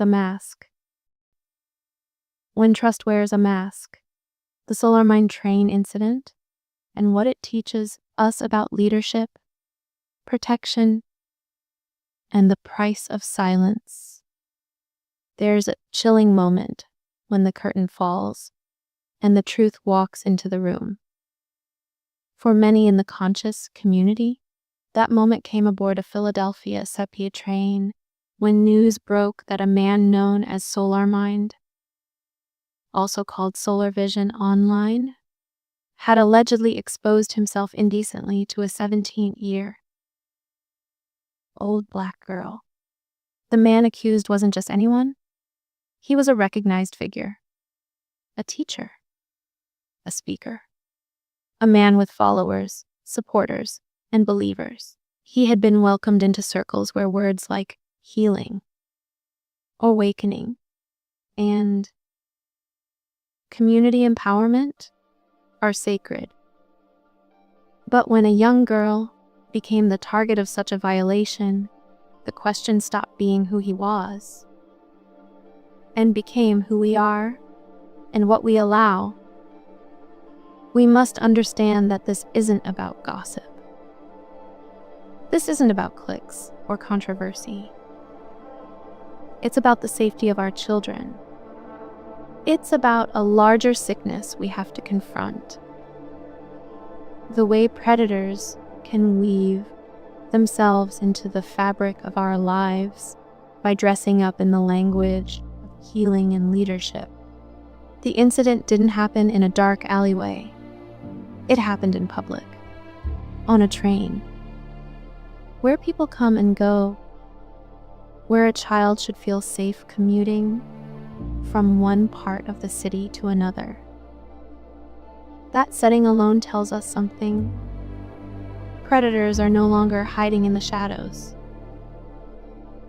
a mask. When trust wears a mask, the Solarmind train incident and what it teaches us about leadership, protection, and the price of silence. There's a chilling moment when the curtain falls and the truth walks into the room. For many in the conscious community, that moment came aboard a Philadelphia SEPTA train when news broke that a man known as Solarmind, also called SolarVision online, had allegedly exposed himself indecently to a 17-year-old black girl. The man accused wasn't just anyone. He was a recognized figure, a teacher, a speaker, a man with followers, supporters, and believers. He had been welcomed into circles where words like healing, awakening, and community empowerment are sacred. But when a young girl became the target of such a violation, the question stopped being who he was and became who we are and what we allow. We must understand that this isn't about gossip. This isn't about clicks or controversy. It's about the safety of our children. It's about a larger sickness we have to confront. The way predators can weave themselves into the fabric of our lives by dressing up in the language of healing and leadership. The incident didn't happen in a dark alleyway. It happened in public, on a train, where people come and go, where a child should feel safe commuting from one part of the city to another. That setting alone tells us something. Predators are no longer hiding in the shadows.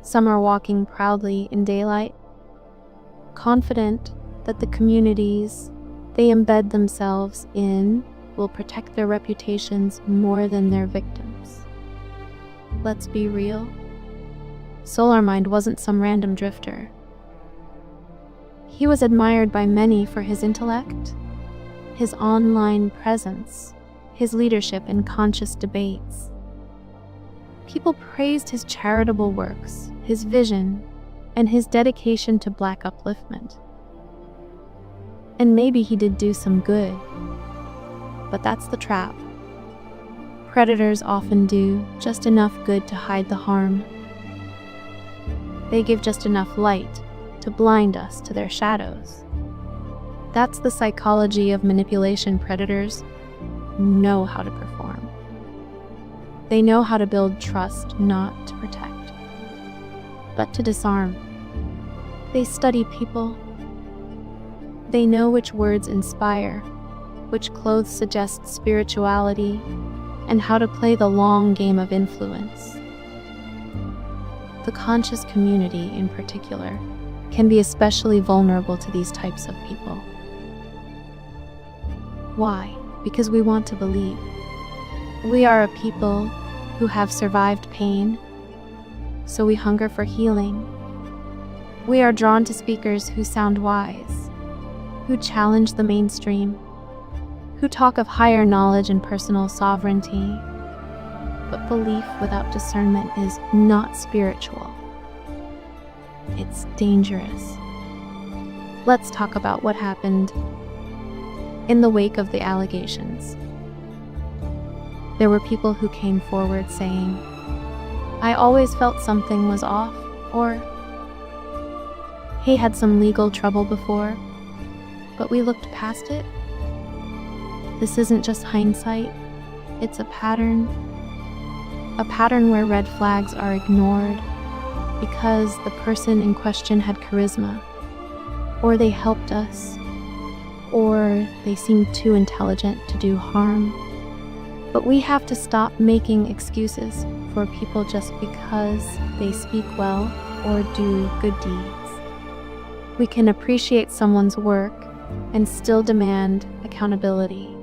Some are walking proudly in daylight, confident that the communities they embed themselves in will protect their reputations more than their victims. Let's be real. Solarmind wasn't some random drifter. He was admired by many for his intellect, his online presence, his leadership in conscious debates. People praised his charitable works, his vision, and his dedication to Black upliftment. And maybe he did do some good, but that's the trap. Predators often do just enough good to hide the harm. They give just enough light to blind us to their shadows. That's the psychology of manipulation. Predators know how to perform. They know how to build trust, not to protect, but to disarm. They study people. They know which words inspire, which clothes suggest spirituality, and how to play the long game of influence. The conscious community, in particular, can be especially vulnerable to these types of people. Why? Because we want to believe. We are a people who have survived pain, so we hunger for healing. We are drawn to speakers who sound wise, who challenge the mainstream, who talk of higher knowledge and personal sovereignty. But belief without discernment is not spiritual. It's dangerous. Let's talk about what happened in the wake of the allegations. There were people who came forward saying, "I always felt something was off," or "He had some legal trouble before, but we looked past it." This isn't just hindsight, it's a pattern where red flags are ignored because the person in question had charisma, or they helped us, or they seemed too intelligent to do harm. But we have to stop making excuses for people just because they speak well or do good deeds. We can appreciate someone's work and still demand accountability.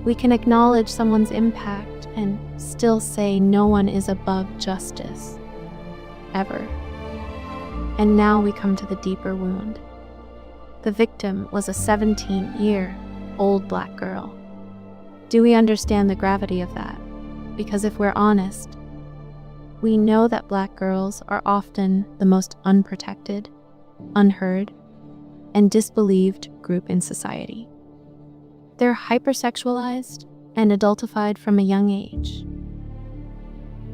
We can acknowledge someone's impact and still say no one is above justice, ever. And now we come to the deeper wound. The victim was a 17-year-old Black girl. Do we understand the gravity of that? Because if we're honest, we know that Black girls are often the most unprotected, unheard, and disbelieved group in society. They're hypersexualized and adultified from a young age.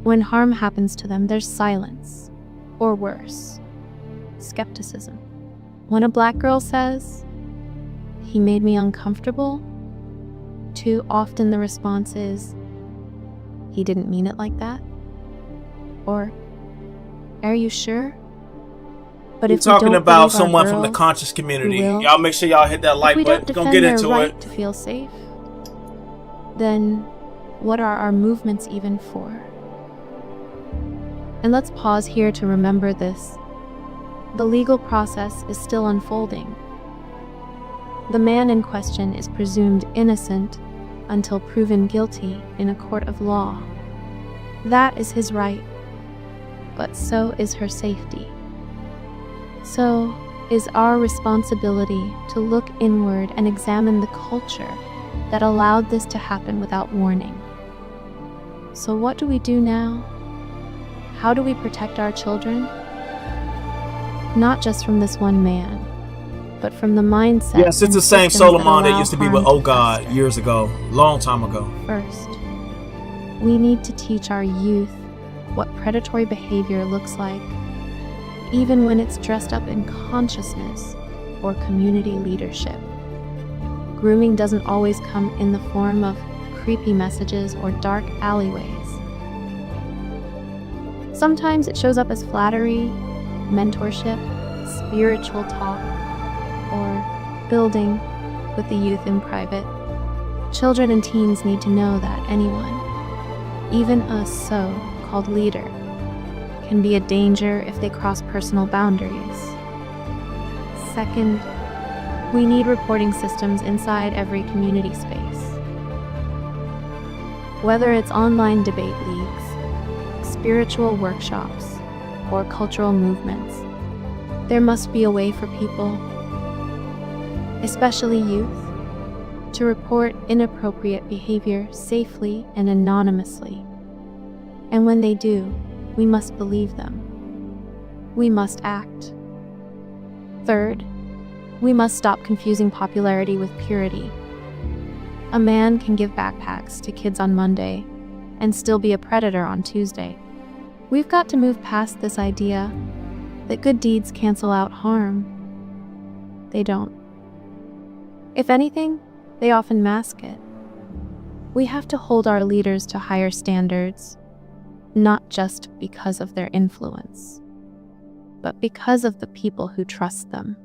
When harm happens to them, there's silence, or worse, skepticism. When a Black girl says, "He made me uncomfortable," too often the response is, "He didn't mean it like that," or "Are you sure?" But if we're talking about someone girls, from the conscious community, will, y'all make sure y'all hit that like button. We're gonna get into right it. To feel safe, then what are our movements even for? And let's pause here to remember this. The legal process is still unfolding. The man in question is presumed innocent until proven guilty in a court of law. That is his right, but so is her safety. So is our responsibility to look inward and examine the culture that allowed this to happen without warning. So what do we do now? How do we protect our children? Not just from this one man, but from the mindset. Yes, it's the same Solarmind that used to be with Oh God years ago, long time ago. First, we need to teach our youth what predatory behavior looks like, even when it's dressed up in consciousness or community leadership. Grooming doesn't always come in the form of creepy messages or dark alleyways. Sometimes it shows up as flattery, mentorship, spiritual talk, or building with the youth in private. Children and teens need to know that anyone, even a so-called leader, can be a danger if they cross personal boundaries. Second, we need reporting systems inside every community space. Whether it's online debate leagues, spiritual workshops, or cultural movements, there must be a way for people, especially youth, to report inappropriate behavior safely and anonymously. And when they do, we must believe them. We must act. Third, we must stop confusing popularity with purity. A man can give backpacks to kids on Monday and still be a predator on Tuesday. We've got to move past this idea that good deeds cancel out harm. They don't. If anything, they often mask it. We have to hold our leaders to higher standards, not just because of their influence, but because of the people who trust them.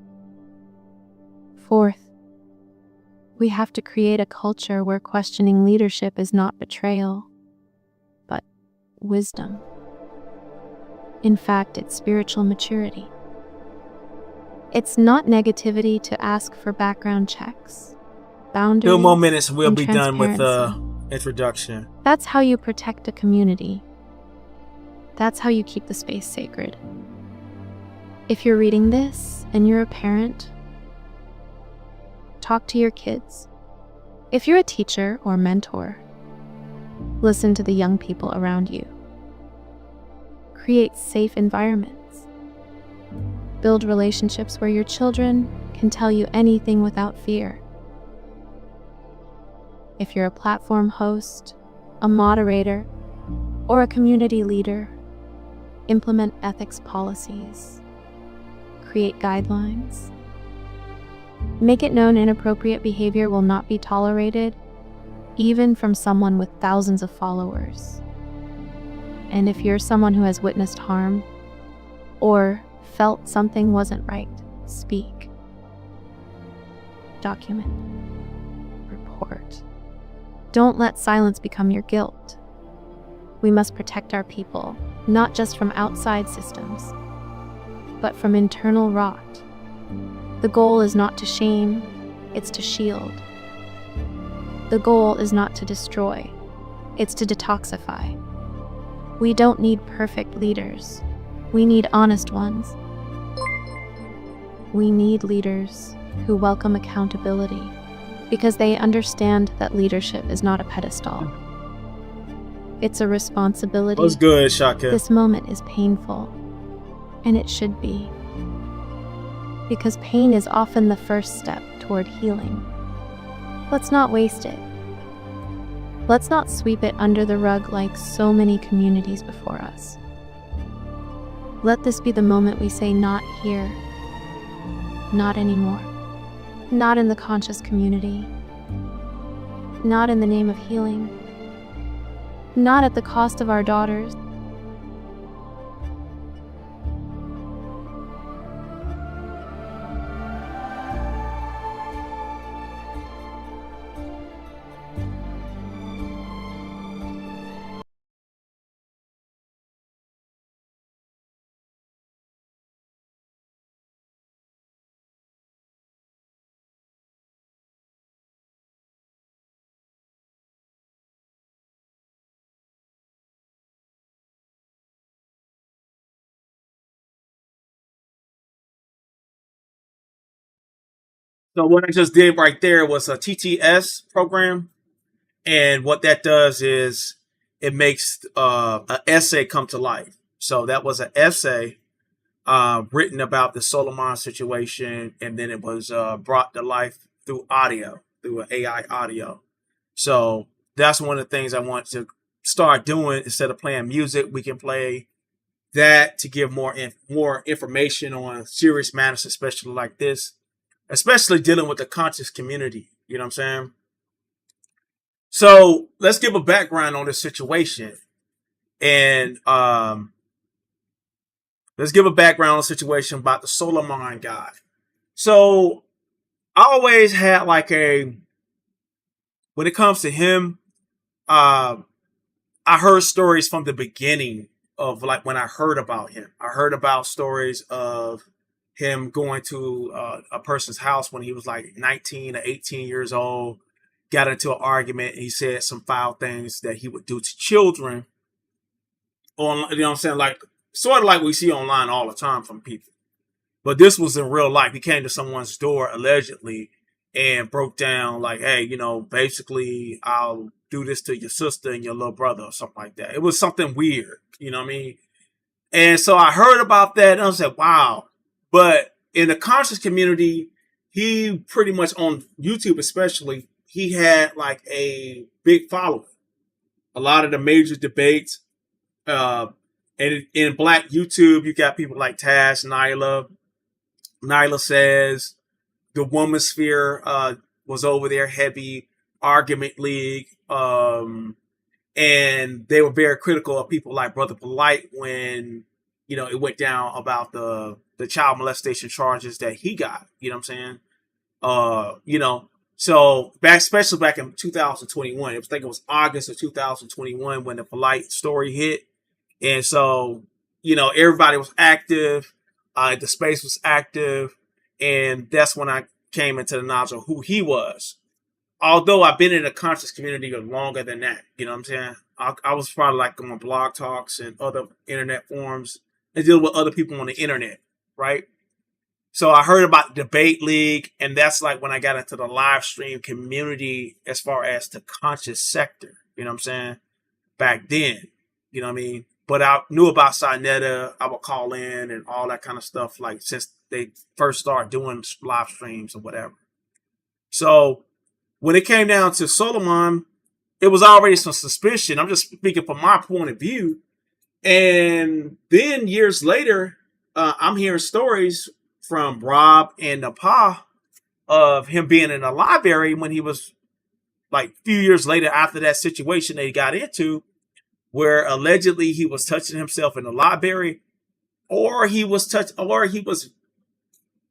Fourth, we have to create a culture where questioning leadership is not betrayal, but wisdom. In fact, it's spiritual maturity. It's not negativity to ask for background checks, boundaries, 2 more minutes, we'll and be done with the transparency. introduction. That's how you protect a community. That's how you keep the space sacred. If you're reading this and you're a parent, talk to your kids. If you're a teacher or mentor, listen to the young people around you. Create safe environments. Build relationships where your children can tell you anything without fear. If you're a platform host, a moderator, or a community leader, implement ethics policies. Create guidelines. Make it known inappropriate behavior will not be tolerated, even from someone with thousands of followers. And if you're someone who has witnessed harm or felt something wasn't right, speak. Document. Report. Don't let silence become your guilt. We must protect our people, not just from outside systems, but from internal rot. The goal is not to shame, it's to shield. The goal is not to destroy, it's to detoxify. We don't need perfect leaders. We need honest ones We need leaders who welcome accountability because they understand that leadership is not a pedestal. It's a responsibility. What's good, Shaka? This moment is painful, and it should be, because pain is often the first step toward healing. Let's not waste it. Let's not sweep it under the rug like so many communities before us. Let this be the moment we say, not here, not anymore, not in the conscious community, not in the name of healing, not at the cost of our daughters. So what I just did right there was a TTS program, and what that does is it makes an essay come to life. So that was an essay written about the Solarmind situation, and then it was brought to life through audio, through an AI audio. So that's one of the things I want to start doing. Instead of playing music, we can play that to give more information on serious matters, especially like this, especially dealing with the conscious community. You know what I'm saying? So let's give a background on this situation. And let's give a background on the situation about the Solarmind guy. So I always had like when it comes to him, I heard stories from the beginning of like when I heard about him. I heard about stories of him going to a person's house when he was like 19 or 18 years old, got into an argument, and he said some foul things that he would do to children. On, you know what I'm saying? Like, sort of like we see online all the time from people. But this was in real life. He came to someone's door, allegedly, and broke down like, hey, you know, basically, I'll do this to your sister and your little brother or something like that. It was something weird, you know what I mean? And so I heard about that, and I said, wow. But in the conscious community, he pretty much, on YouTube especially, he had like a big following. A lot of the major debates, and in Black YouTube, you got people like Taz, Nyla Says, the Woman Sphere was over there heavy, Argument League, and they were very critical of people like Brother Polite when, you know, it went down about the child molestation charges that he got. You know what I'm saying? You know, so especially back in 2021, I think it was August of 2021 when the Polite story hit. And so, you know, everybody was active, the space was active, and that's when I came into the knowledge of who he was. Although I've been in the conscious community longer than that, you know what I'm saying? I was probably like on Blog Talks and other internet forums and dealing with other people on the internet, right? So I heard about the debate league, and that's like when I got into the live stream community as far as the conscious sector, you know what I'm saying? Back then, you know what I mean? But I knew about Sinetta. I would call in and all that kind of stuff, like since they first started doing live streams or whatever. So when it came down to Solarmind, it was already some suspicion. I'm just speaking from my point of view. And then years later, I'm hearing stories from Rob and Napa of him being in a library when he was like a few years later after that situation they got into, where allegedly he was touching himself in the library, or he was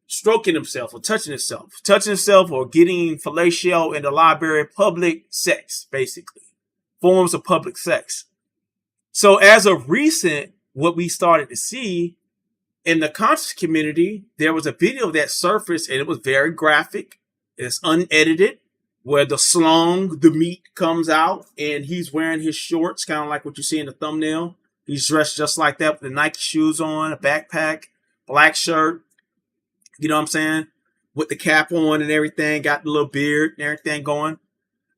stroking himself or touching himself or getting fellatio in the library, public sex, basically forms of public sex. So as of recent, what we started to see in the conscious community, there was a video that surfaced, and it was very graphic. It's unedited, where the slung, the meat comes out, and he's wearing his shorts, kind of like what you see in the thumbnail. He's dressed just like that with the Nike shoes on, a backpack, black shirt. You know what I'm saying? With the cap on and everything, got the little beard and everything going.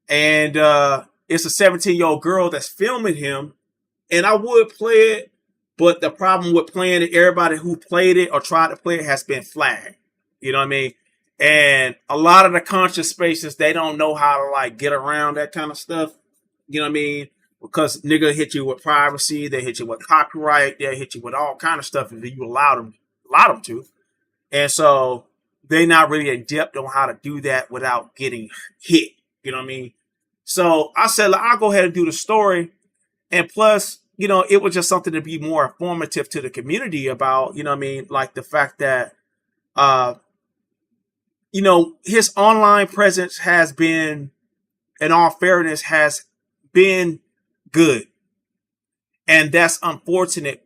And it's a 17-year-old girl that's filming him. And I would play it, but the problem with playing it, everybody who played it or tried to play it has been flagged. You know what I mean? And a lot of the conscious spaces, they don't know how to like get around that kind of stuff. You know what I mean? Because nigga hit you with privacy, they hit you with copyright, they hit you with all kind of stuff if you allow them to. And so they not really in depth on how to do that without getting hit. You know what I mean? So I said, like, I'll go ahead and do the story. And plus, you know, it was just something to be more informative to the community about, you know what I mean? Like the fact that, you know, his online presence has been, in all fairness, has been good. And that's unfortunate.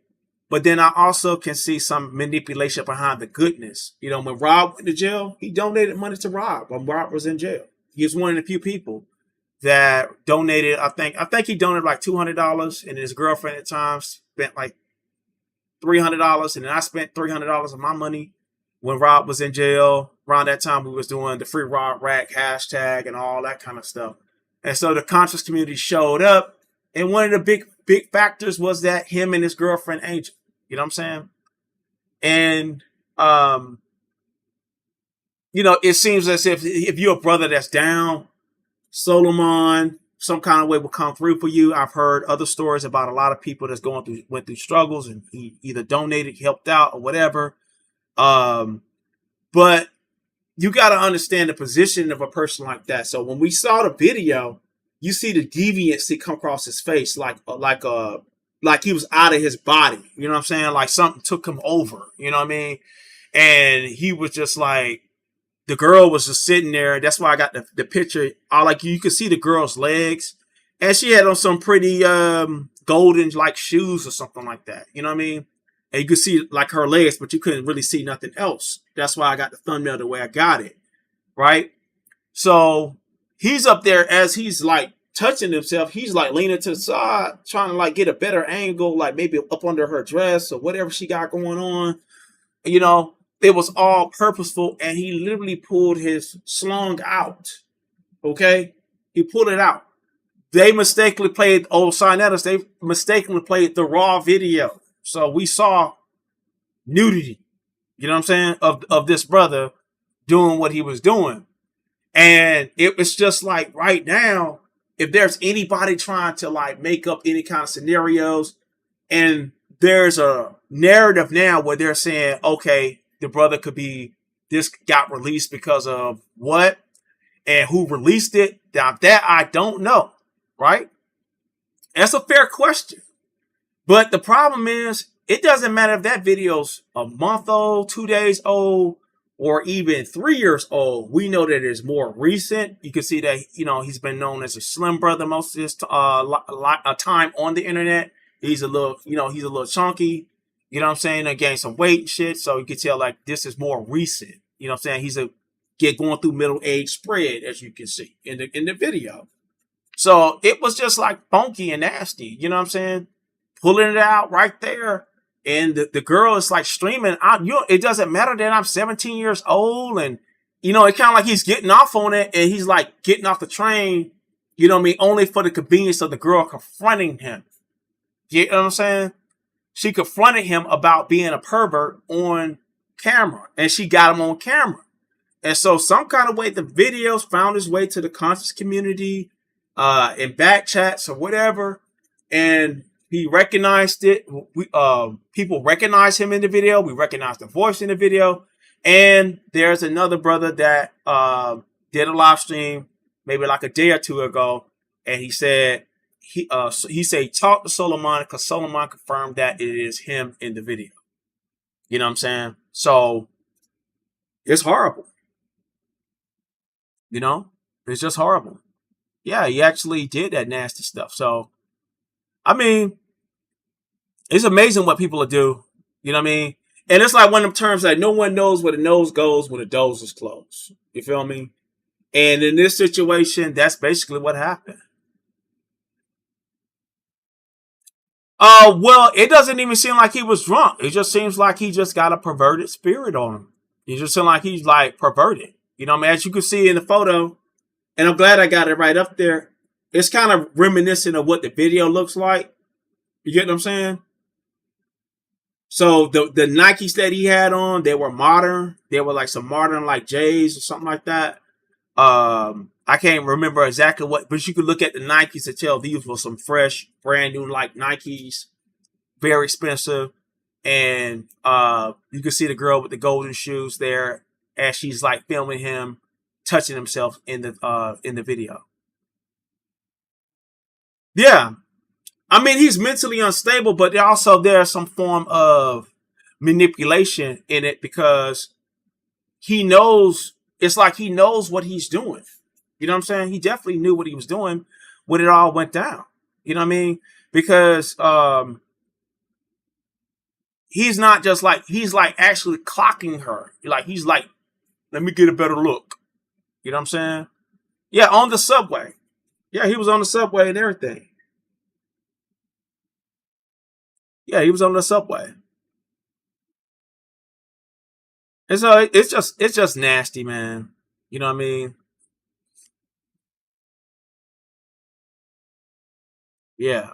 But then I also can see some manipulation behind the goodness. You know, when Rob went to jail, he donated money to Rob when Rob was in jail. He was one of the few people that donated. I think he donated like $200, and his girlfriend at the time spent like $300, and then I spent $300 of my money when Rob was in jail. Around that time, we was doing the Free Rob Rack hashtag and all that kind of stuff. And so the conscious community showed up, and one of the big factors was that him and his girlfriend Angel. You know what I'm saying? And you know, it seems as if you're a brother that's down, Solarmind, some kind of way will come through for you. I've heard other stories about a lot of people that's went through struggles, and he either donated, helped out, or whatever. But you got to understand the position of a person like that. So when we saw the video, you see the deviancy come across his face, like he was out of his body. You know what I'm saying? Like something took him over. You know what I mean? And he was just like, the girl was just sitting there. That's why I got the picture. Like you could see the girl's legs, and she had on some pretty golden like shoes or something like that. You know what I mean? And you could see like her legs, but you couldn't really see nothing else. That's why I got the thumbnail the way I got it. Right? So he's up there as he's like touching himself. He's like leaning to the side, trying to like get a better angle, like maybe up under her dress or whatever she got going on. You know, it was all purposeful, and he literally pulled his slung out. Okay? He pulled it out. They mistakenly played, they mistakenly played the raw video. So we saw nudity, you know what I'm saying, of this brother doing what he was doing. And it was just like right now, if there's anybody trying to like make up any kind of scenarios, and there's a narrative now where they're saying, okay, the brother could be, this got released because of what, and who released it. Now that I don't know, right? That's a fair question. But the problem is, it doesn't matter if that video's a month old, 2 days old, or even 3 years old. We know that it's more recent. You can see that, you know, he's been known as a slim brother most of his time on the internet. He's a little chunky. You know what I'm saying? He gained some weight and shit. So you can tell like this is more recent. You know what I'm saying? He's going through middle age spread, as you can see in the video. So it was just like funky and nasty. You know what I'm saying? Pulling it out right there. And the girl is like streaming out. It doesn't matter that I'm 17 years old. And, you know, it kind of like he's getting off on it. And he's like getting off the train, you know what I mean? Only for the convenience of the girl confronting him. You know what I'm saying? She confronted him about being a pervert on camera. And she got him on camera. And so some kind of way, the videos found its way to the conscious community, in back chats or whatever. And he recognized it. People recognize him in the video. We recognize the voice in the video. And there's another brother that did a live stream maybe like a day or two ago, and he said he talked to Solarmind because Solarmind confirmed that it is him in the video. You know what I'm saying? So it's horrible. You know, it's just horrible. Yeah, he actually did that nasty stuff. So, I mean, it's amazing what people will do. You know what I mean? And it's like one of them terms that no one knows where the nose goes when the doors is closed. You feel me? And in this situation, that's basically what happened. Well, it doesn't even seem like he was drunk. It just seems like he just got a perverted spirit on him. You just seem like he's like perverted. You know what I mean? As you can see in the photo, and I'm glad I got it right up there. It's kind of reminiscent of what the video looks like. You get what I'm saying? So the Nikes that he had on, they were modern. They were like some modern like J's or something like that. I can't remember exactly what, but you could look at the Nikes to tell these were some fresh, brand new like Nikes, very expensive. And you can see the girl with the golden shoes there as she's like filming him touching himself in the video. Yeah, I mean he's mentally unstable, but also there's some form of manipulation in it because he knows, it's like he knows what he's doing. You know what I'm saying? He definitely knew what he was doing when it all went down. You know what I mean? Because he's not just like, he's like actually clocking her. Like he's like, let me get a better look. You know what I'm saying? Yeah, on the subway. Yeah, he was on the subway and everything. Yeah, he was on the subway. And so it's just nasty, man. You know what I mean? Yeah.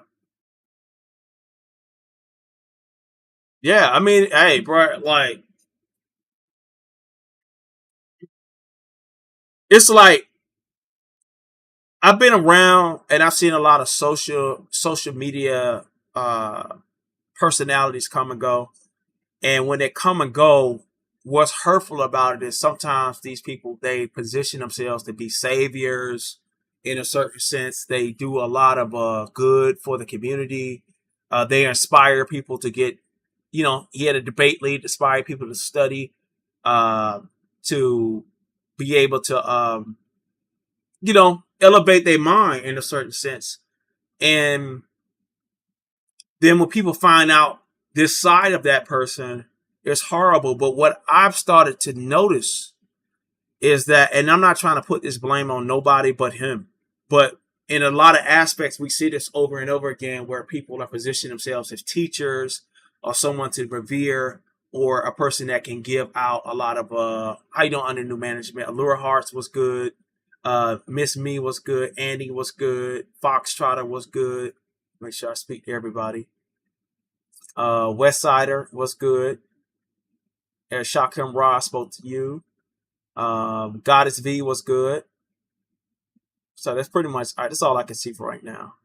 Yeah, I mean, hey, bro, like it's like I've been around and I've seen a lot of social media uh personalities come and go. And when they come and go, what's hurtful about it is sometimes these people, they position themselves to be saviors in a certain sense. They do a lot of good for the community. They inspire people to get, you know, he had a debate lead, inspire people to study, uh, to be able to, you know, elevate their mind in a certain sense. And then when people find out this side of that person, it's horrible. But what I've started to notice is that, and I'm not trying to put this blame on nobody but him, but in a lot of aspects, we see this over and over again where people are positioning themselves as teachers or someone to revere or a person that can give out a lot of, how you doing under new management? Allure Hearts was good. Miss Me was good. Andy was good. Foxtrotter was good. Make sure I speak to everybody. West Sider was good. Shakim Ra spoke to you. Goddess V was good. So that's pretty much, that's all I can see for right now.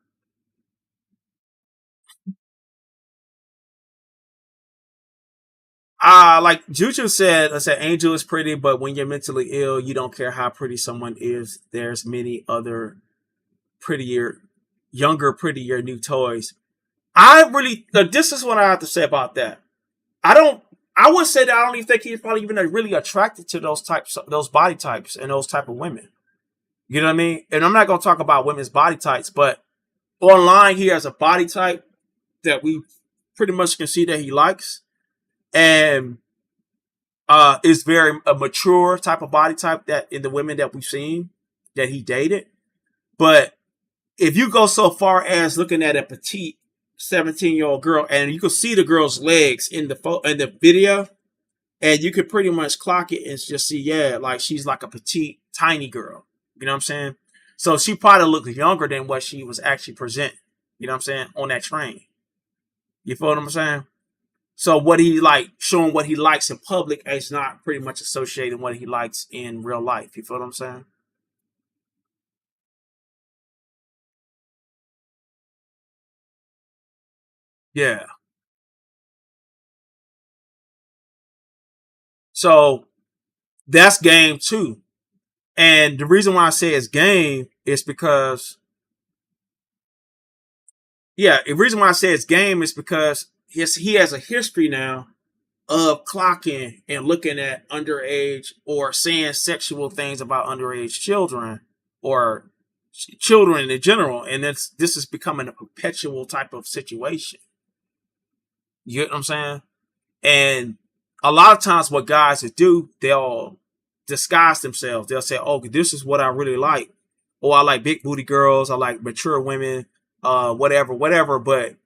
Like Juju said, I said Angel is pretty, but when you're mentally ill, you don't care how pretty someone is. There's many other prettier, younger, prettier new toys. I really, this is what I have to say about that. I don't, I would say that I don't even think he's probably even really attracted to those types, those body types and those type of women. You know what I mean? And I'm not going to talk about women's body types, but online he has a body type that we pretty much can see that he likes. And is very a mature type of body type that in the women that we've seen that he dated. But if you go so far as looking at a petite 17-year-old girl, and you can see the girl's legs in the video, and you could pretty much clock it and just see, yeah, like she's like a petite, tiny girl. You know what I'm saying? So she probably looked younger than what she was actually presenting. You know what I'm saying? On that train. You feel what I'm saying? So what he like, showing what he likes in public is not pretty much associating what he likes in real life. You feel what I'm saying? Yeah. So that's game too. And the reason why I say it's game is because, yeah, the reason why I say it's game is because he has a history now of clocking and looking at underage or saying sexual things about underage children or children in general. And this is becoming a perpetual type of situation. You get what I'm saying? And a lot of times what guys do, they'll disguise themselves. They'll say, oh, this is what I really like. Oh, I like big booty girls. I like mature women, whatever. But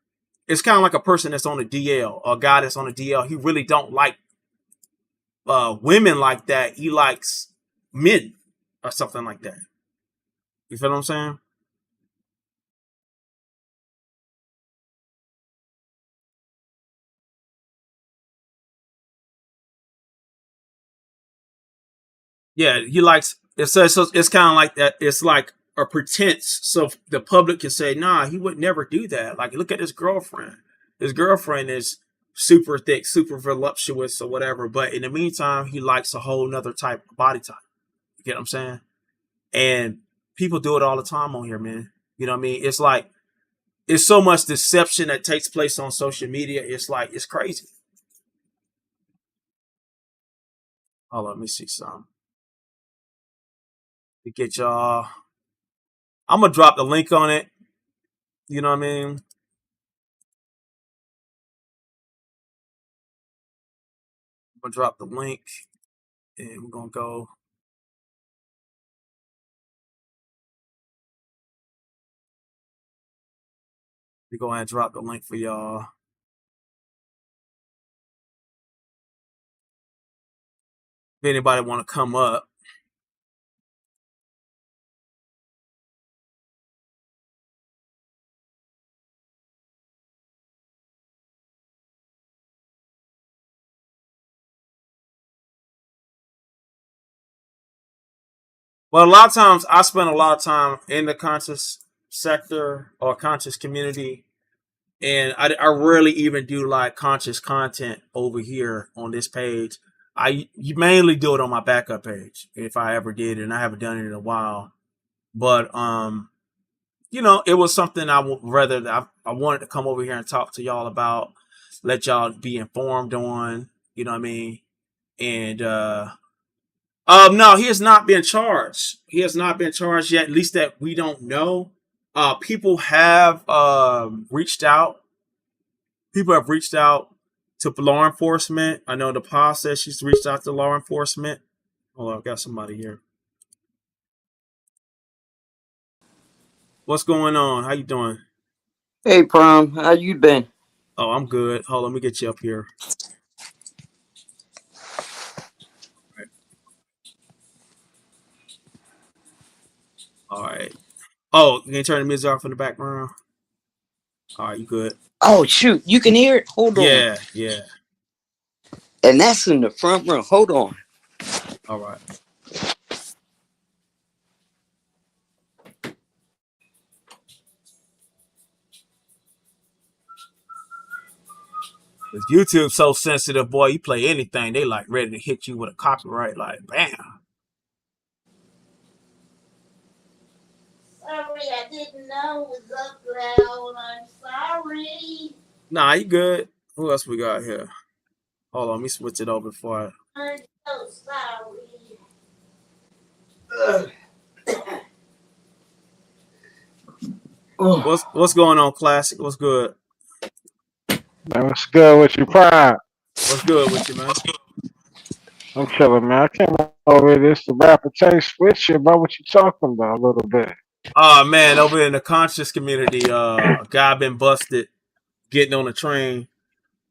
it's kind of like a person that's on a DL, a guy that's on a DL. He really don't like women like that. He likes men or something like that. You feel what I'm saying? Yeah, he likes it. Says so it's kind of like that. It's like a pretense, so the public can say, "Nah, he would never do that." Like, look at his girlfriend. His girlfriend is super thick, super voluptuous, or whatever. But in the meantime, he likes a whole nother type of body type. You get what I'm saying? And people do it all the time on here, man. You know what I mean? It's like it's so much deception that takes place on social media. It's like it's crazy. Hold on, let me see some. To get y'all. I'm gonna drop the link on it. You know what I mean? I'm gonna drop the link and we're gonna go. We're gonna and drop the link for y'all. If anybody wanna come up. Well, a lot of times I spend a lot of time in the conscious sector or conscious community, and I rarely even do like conscious content over here on this page. I mainly do it on my backup page if I ever did, and I haven't done it in a while. But you know, it was something I would rather I wanted to come over here and talk to y'all about, let y'all be informed on. You know what I mean? And no, he has not been charged. He has not been charged yet, at least that we don't know. People have reached out. People have reached out to law enforcement. I know the Pa says she's reached out to law enforcement. Hold on, I've got somebody here. What's going on? How you doing? Hey, Prom, how you been? Oh, I'm good. Hold on, let me get you up here. All right. Oh, you can turn the music off in the background. All right, you good? Oh, shoot, you can hear it? Hold on. Yeah. And that's in the front row. Hold on. All right. Cause YouTube's so sensitive, boy. You play anything, they like ready to hit you with a copyright, like bam. Sorry, I didn't know it was up loud. I'm sorry. Nah, you good. Who else we got here? Hold on, let me switch it over before I'm so sorry. What's going on, Classic? What's good? Man, what's good with you, Prime? What's good with you, man? I'm chilling, man. I came over this to rap a taste with you about what you talking about a little bit. Oh man, over in the conscious community, a guy been busted getting on a train,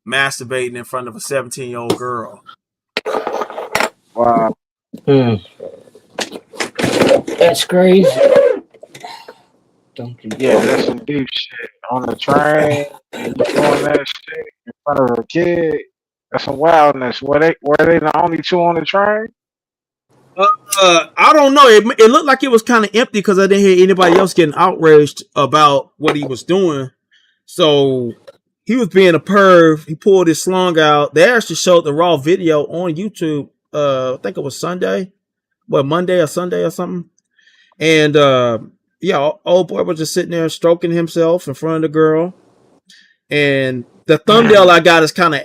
masturbating in front of a 17-year-old girl. Wow. That's crazy. Don't you Yeah, that's some deep shit. On the train, and you doing that shit in front of a kid. That's some wildness. Were they the only two on the train? I don't know. It looked like it was kind of empty because I didn't hear anybody else getting outraged about what he was doing. So he was being a perv. He pulled his slung out. They actually showed the raw video on YouTube. I think it was Sunday, Monday or Sunday or something. And yeah, old boy was just sitting there stroking himself in front of the girl. And the thumbnail I got is kind of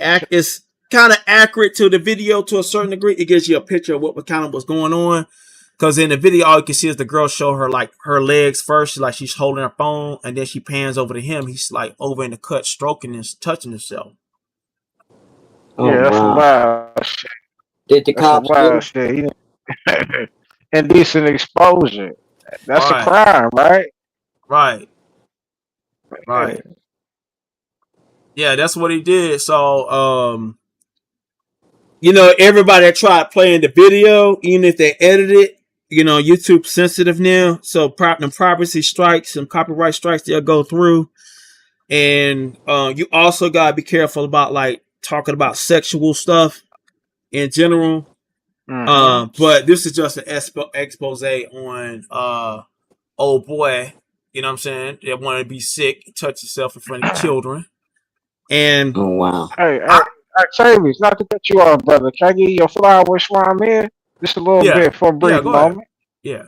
accurate to the video to a certain degree. It gives you a picture of what kind of was going on. Because in the video, all you can see is the girl show her like her legs first, like she's holding her phone, and then she pans over to him. He's like over in the cut, stroking and touching himself. Oh, Yeah, that's some my. wild shit. Did the That's some cops get wild him? shit. He didn't- Indecent exposure. That's a Right, crime, right? right, Yeah. right. Yeah, that's what he did. So, you know, everybody that tried playing the video, even if they edit it, you know, YouTube sensitive now. So them privacy strikes, some copyright strikes, they'll go through. And you also gotta be careful about like talking about sexual stuff in general. Mm-hmm. But this is just an expose on old boy, you know what I'm saying, that wanted to be sick, touch himself in front of children. And Oh wow. Hey, I Travis, not to cut you off, brother. Can I give you your flowers while I'm in? Just a little yeah, bit for a yeah, brief go ahead. moment. Yeah.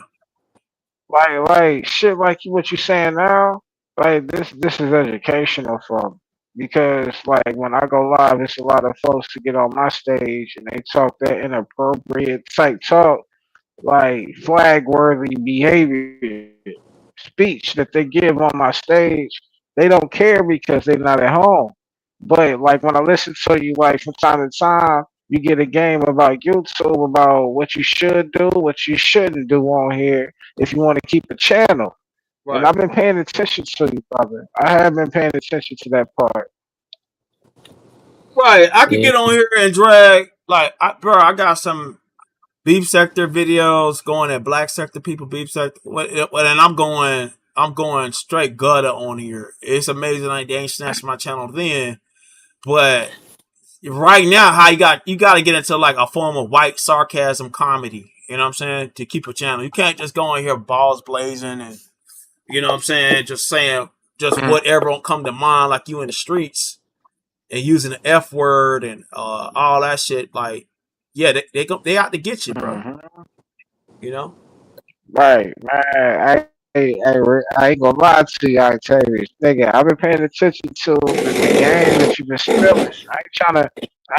Like shit, like what you saying now. Like this is educational for me because like when I go live, it's a lot of folks to get on my stage and they talk that inappropriate type talk, like flag worthy behavior speech that they give on my stage. They don't care because they're not at home. But like when I listen to you, like from time to time, you get a game about YouTube about what you should do, what you shouldn't do on here if you want to keep a channel. And Right. I've been paying attention to you, brother. I have been paying attention to that part. Right. I could Yeah. get on here and drag like bro, I got some beef sector videos going at black sector people, beef sector, and I'm going straight gutter on here. It's amazing they ain't snatched my channel then, but right now, how you got to get into like a form of white sarcasm comedy. You know what I'm saying? To keep a channel, you can't just go in here balls blazing and you know what I'm saying just Mm. whatever will come to mind, like you in the streets and using the F word and all that shit. Like, yeah, they out to get you, bro. Mm-hmm. You know? Right, man. I ain't gonna lie to you, Octavius. Nigga, I've been paying attention to the game that you've been spilling.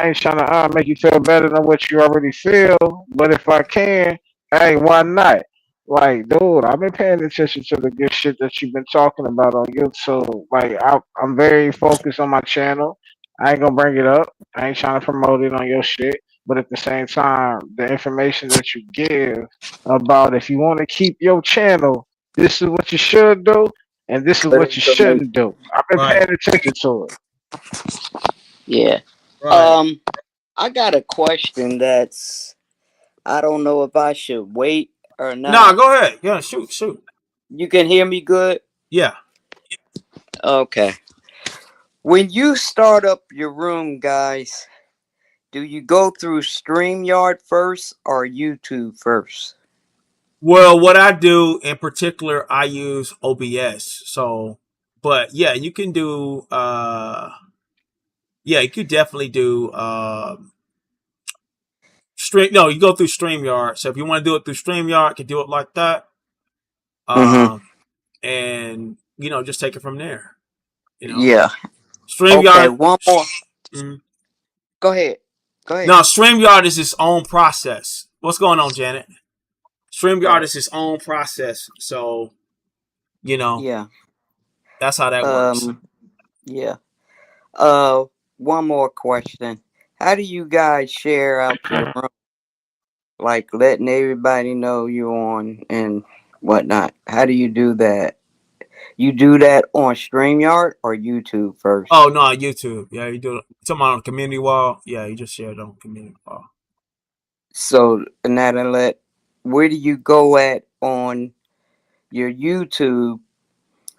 I ain't trying to make you feel better than what you already feel. But if I can, hey, why not? Like, dude, I've been paying attention to the good shit that you've been talking about on YouTube. Like, I'm very focused on my channel. I ain't gonna bring it up. I ain't trying to promote it on your shit. But at the same time, the information that you give about if you want to keep your channel, this is what you should do, and this is But what you information. shouldn't do. I've been Right, paying attention to it. Yeah. right. Um, I got a question that's I don't know if I should wait or Nah, not. go ahead. Yeah, shoot. You can hear me good? Yeah. Okay. When you start up your room, guys, do you go through StreamYard first or YouTube first? Well, what I do in particular, I use OBS. So, but yeah, you can do. Yeah, you could definitely do. Stream. No, you go through StreamYard. So if you want to do it through StreamYard, you can do it like that. Mm-hmm. Um, and you know, just take it from there. You know, Yeah. Okay, StreamYard. one more. Mm, Go ahead. Go ahead. now, StreamYard is its own process. What's going on, Janet? StreamYard Right. is its own process. So, you know, Yeah. that's how that works. Yeah. One more question. How do you guys share out your room? Like letting everybody know you're on and whatnot. How do you do that? You do that on StreamYard or YouTube first? Oh, no, YouTube. Yeah, you do it. Something on the community wall. Yeah, you just share it on the community wall. So, Natalie, where do you go at on your YouTube?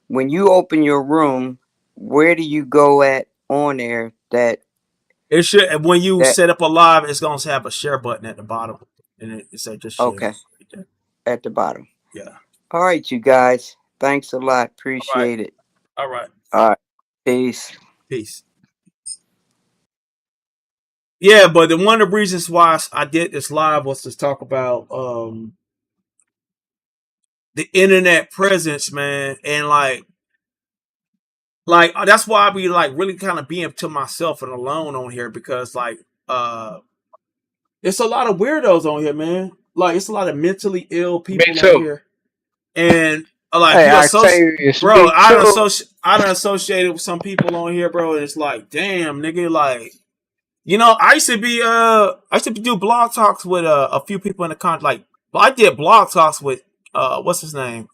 When you open your room, where do you go at on there It should, when you that set up a live, it's going to have a share button at the bottom. And it say just share. okay, at the bottom? Yeah. All right, you guys. Thanks a lot. All right. Appreciate it. All right. All right. Peace. Peace. Yeah, but one of the reasons why I did this live was to talk about the internet presence, man, and like that's why I be like really kind of being to myself and alone on here because like it's a lot of weirdos on here, man. Like it's a lot of mentally ill Me people on too. here, and like Hey, you associate, Octavius, bro. me too. I done associated with some people on here, bro. And it's like, damn, nigga, like. You know, I used to do blog talks with a few people in the country. Like, well, I did blog talks with what's his name?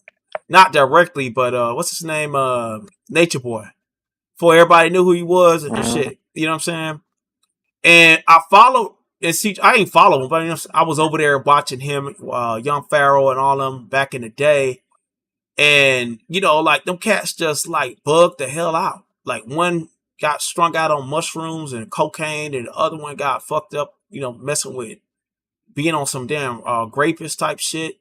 Not directly, but what's his name? Nature Boy. Before everybody knew who he was and just Mhm. shit. You know what I'm saying? And I followed. and see, I ain't follow him, but you know, I was over there watching him, Young Pharaoh and all them back in the day. And, you know, like them cats just like bugged the hell out. Like one got strung out on mushrooms and cocaine, and the other one got fucked up, you know, messing with being on some damn grapist type shit,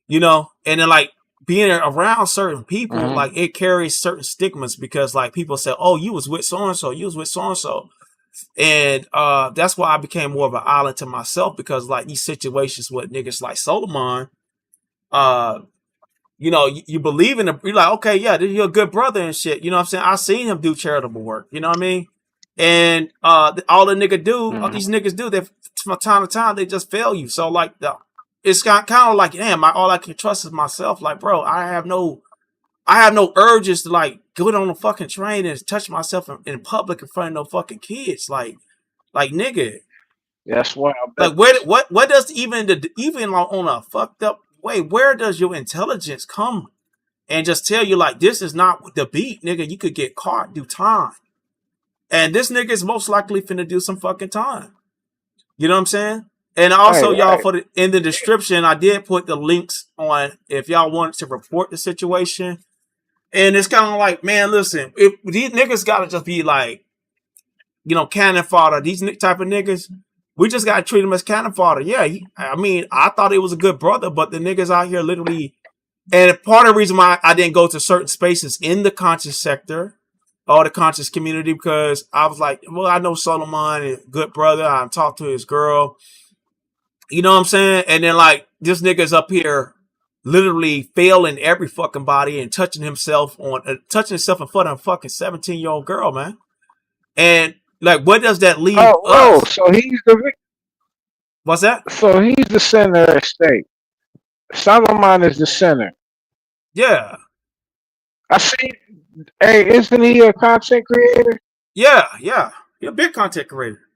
you know, and then like being around certain people, Mm-hmm. like it carries certain stigmas because like people say, oh, you was with so and so, you was with so and so. And that's why I became more of an island to myself, because like these situations with niggas like Solarmind, you know, you believe in him. You're like, okay, yeah, you're a good brother and shit. You know what I'm saying? I seen him do charitable work. You know what I mean? And all the nigga do, all these niggas do, that from time to time they just fail you. So like, it's kind of like, damn, all I can trust is myself. Like, bro, I have no urges to like get on a fucking train and touch myself in public in front of no fucking kids. Like nigga, That's why like what does even like on a fucked up way, where does your intelligence come and just tell you like this is not the beat, nigga? You could get caught, do time, and this nigga is most likely finna do some fucking time. You know what I'm saying? And also, y'all, for in the description, I did put the links on if y'all wanted to report the situation. And it's kind of like, man, listen, if these niggas gotta just be like, you know, cannon fodder. These type of niggas, we just gotta treat them as cannon fodder. Yeah, I mean, I thought he was a good brother, but the niggas out here literally. And part of the reason why I didn't go to certain spaces in the conscious sector or the conscious community, because I was like, well, I know Solarmind is a good brother. I talked to his girl. You know what I'm saying? And then like this nigga's up here literally failing every fucking body and touching himself in front of a fucking 17-year-old girl, man. And like, what does that leave us? So he's the What's that? So he's the center of the state. Solarmind is the center. Yeah. I see. Hey, isn't he a content creator? Yeah. He's a big content creator.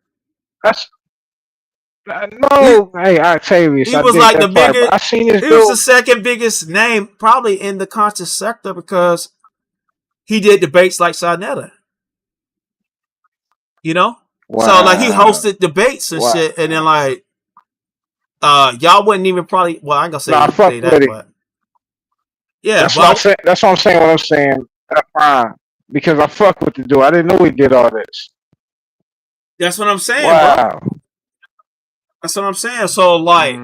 No, hey, Octavius. He was like the biggest. I seen his. He was the second biggest name probably in the conscious sector because he did debates like Sarnetta. You know, so like he hosted debates and shit, and then like, y'all wouldn't even probably. Well, I ain't gonna say, say that, but yeah, that's what I'm saying. What I'm saying. That's fine because I fuck with the dude. I didn't know he did all this. That's what I'm saying, bro. That's what I'm saying. So like,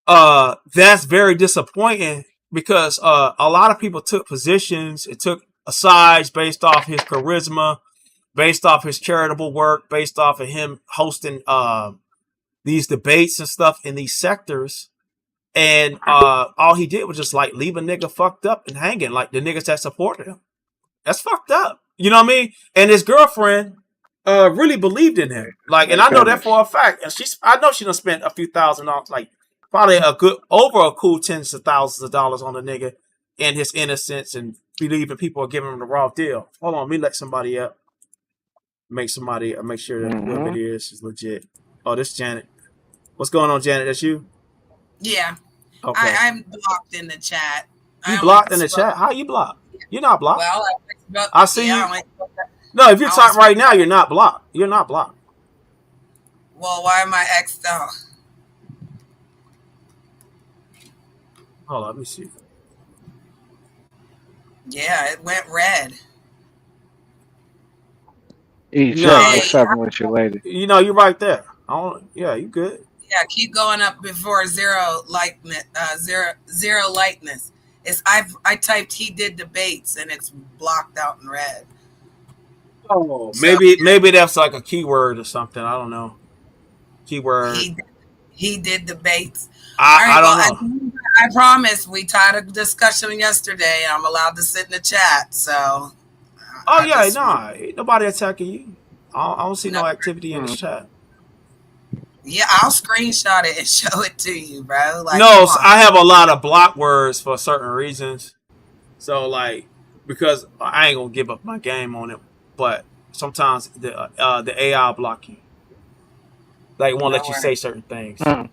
that's very disappointing because a lot of people took positions. It took sides based off his charisma, based off his charitable work, based off of him hosting these debates and stuff in these sectors. And all he did was just like leave a nigga fucked up and hanging, like the niggas that supported him. That's fucked up. You know what I mean? And his girlfriend really believed in him. Like, and I know that for a fact. And I know she done spent a few $1,000s, like probably over a cool tens of thousands of dollars on the nigga and his innocence and believing people are giving him the raw deal. Hold on, let me let somebody up. Make sure that whoever it is legit. Oh, this is Janet. What's going on, Janet? That's you? Yeah. Okay. I'm blocked in the chat. You blocked in the chat? How you blocked? You're not blocked. Well, I see you. No, if you're talking right now, you're not blocked. You're not blocked. Well, why am I X'd out? Hold on, let me see. Yeah, it went red. What's happening with you, lady? You know, you're right there. Yeah, you good. Yeah, keep going up before zero lightness. Zero lightness. I typed he did debates and it's blocked out in red. Oh, maybe that's like a keyword or something. I don't know. Keyword. He did debates. I don't know. I promise we had a discussion yesterday and I'm allowed to sit in the chat. So. Ain't nobody attacking you. I don't see no activity in the chat. Yeah, I'll screenshot it and show it to you, bro. Like, no, so I have a lot of block words for certain reasons. So like, because I ain't gonna give up my game on it, but sometimes the AI will block you. Like, won't let you say certain things. I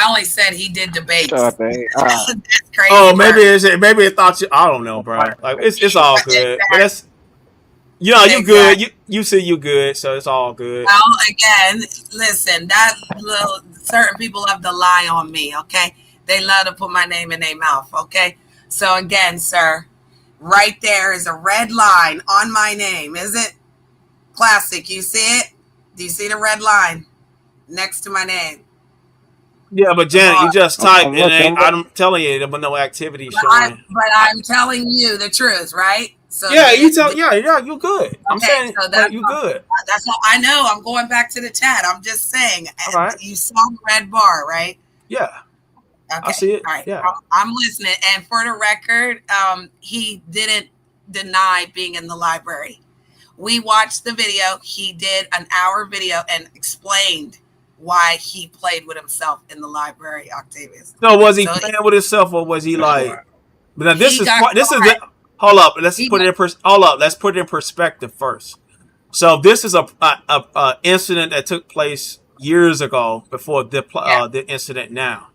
only said he did debates. That's crazy. Oh, maybe it thought you. I don't know, bro. Like it's all good. But Yeah, you good. Exactly. You see you good, so it's all good. Well, again, listen, that little certain people love to lie on me, okay? They love to put my name in their mouth, okay? So again, sir, right there is a red line on my name, is it? Classic, you see it? Do you see the red line next to my name? Yeah, but The Janet, bar. you just I'm typed and looking. I'm I'm telling you, there was no activity But showing. I'm telling you the truth, right? So Yeah, you tell. Yeah, you good. I'm okay, saying, so but you good. that's all I know. I'm going back to the chat. I'm just saying. All right. You saw the red bar, right? Yeah, I Okay, see it. all right. Yeah. I'm listening. And for the record, he didn't deny being in the library. We watched the video. He did an hour video and explained why he played with himself in the library, Octavius. So was he So playing with himself, or was he like? Now he got this is caught. the. Hold up. Let's He put it in. Hold up. Let's put it in perspective first. So this is a incident that took place years ago before yeah, the incident now.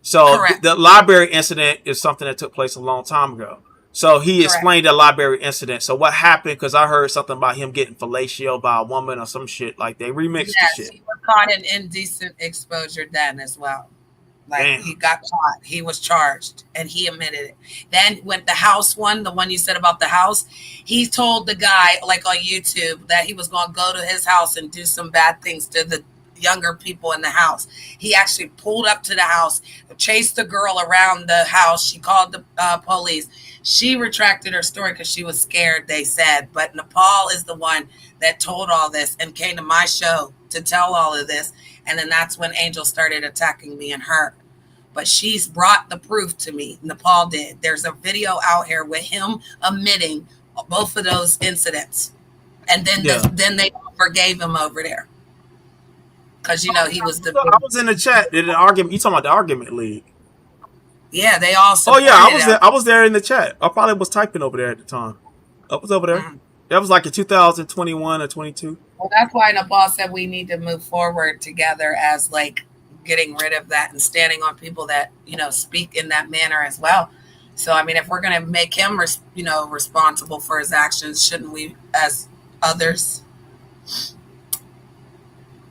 So correct, the library incident is something that took place a long time ago. So he correct. explained the library incident. So what happened? Because I heard something about him getting fellatio by a woman or some shit. Like they remixed the Yes, shit. he was caught in indecent exposure then as well. Like Damn. he got caught, he was charged, and he admitted it. Then when the house one, the one you said about the house, he told the guy like on YouTube that he was going to go to his house and do some bad things to the younger people in the house. He actually pulled up to the house, chased the girl around the house. She called the police. She retracted her story because she was scared, they said. But Nepal is the one that told all this and came to my show to tell all of this. And then that's when Angel started attacking me and her. But she's brought the proof to me. Nepal did. There's a video out here with him admitting both of those incidents. And then Yeah. then they forgave him over there. Because, you know, he was the I was in the chat. Did the argument? You talking about the argument league? yeah, they all Oh supported yeah, I was him. there. I was there in the chat. I probably was typing over there at the time. I was over there. That was like in 2021 or 22. Well, that's why Nepal said we need to move forward together as like getting rid of that and standing on people that, you know, speak in that manner as well. So, I mean, if we're going to make him, you know, responsible for his actions, shouldn't we as others?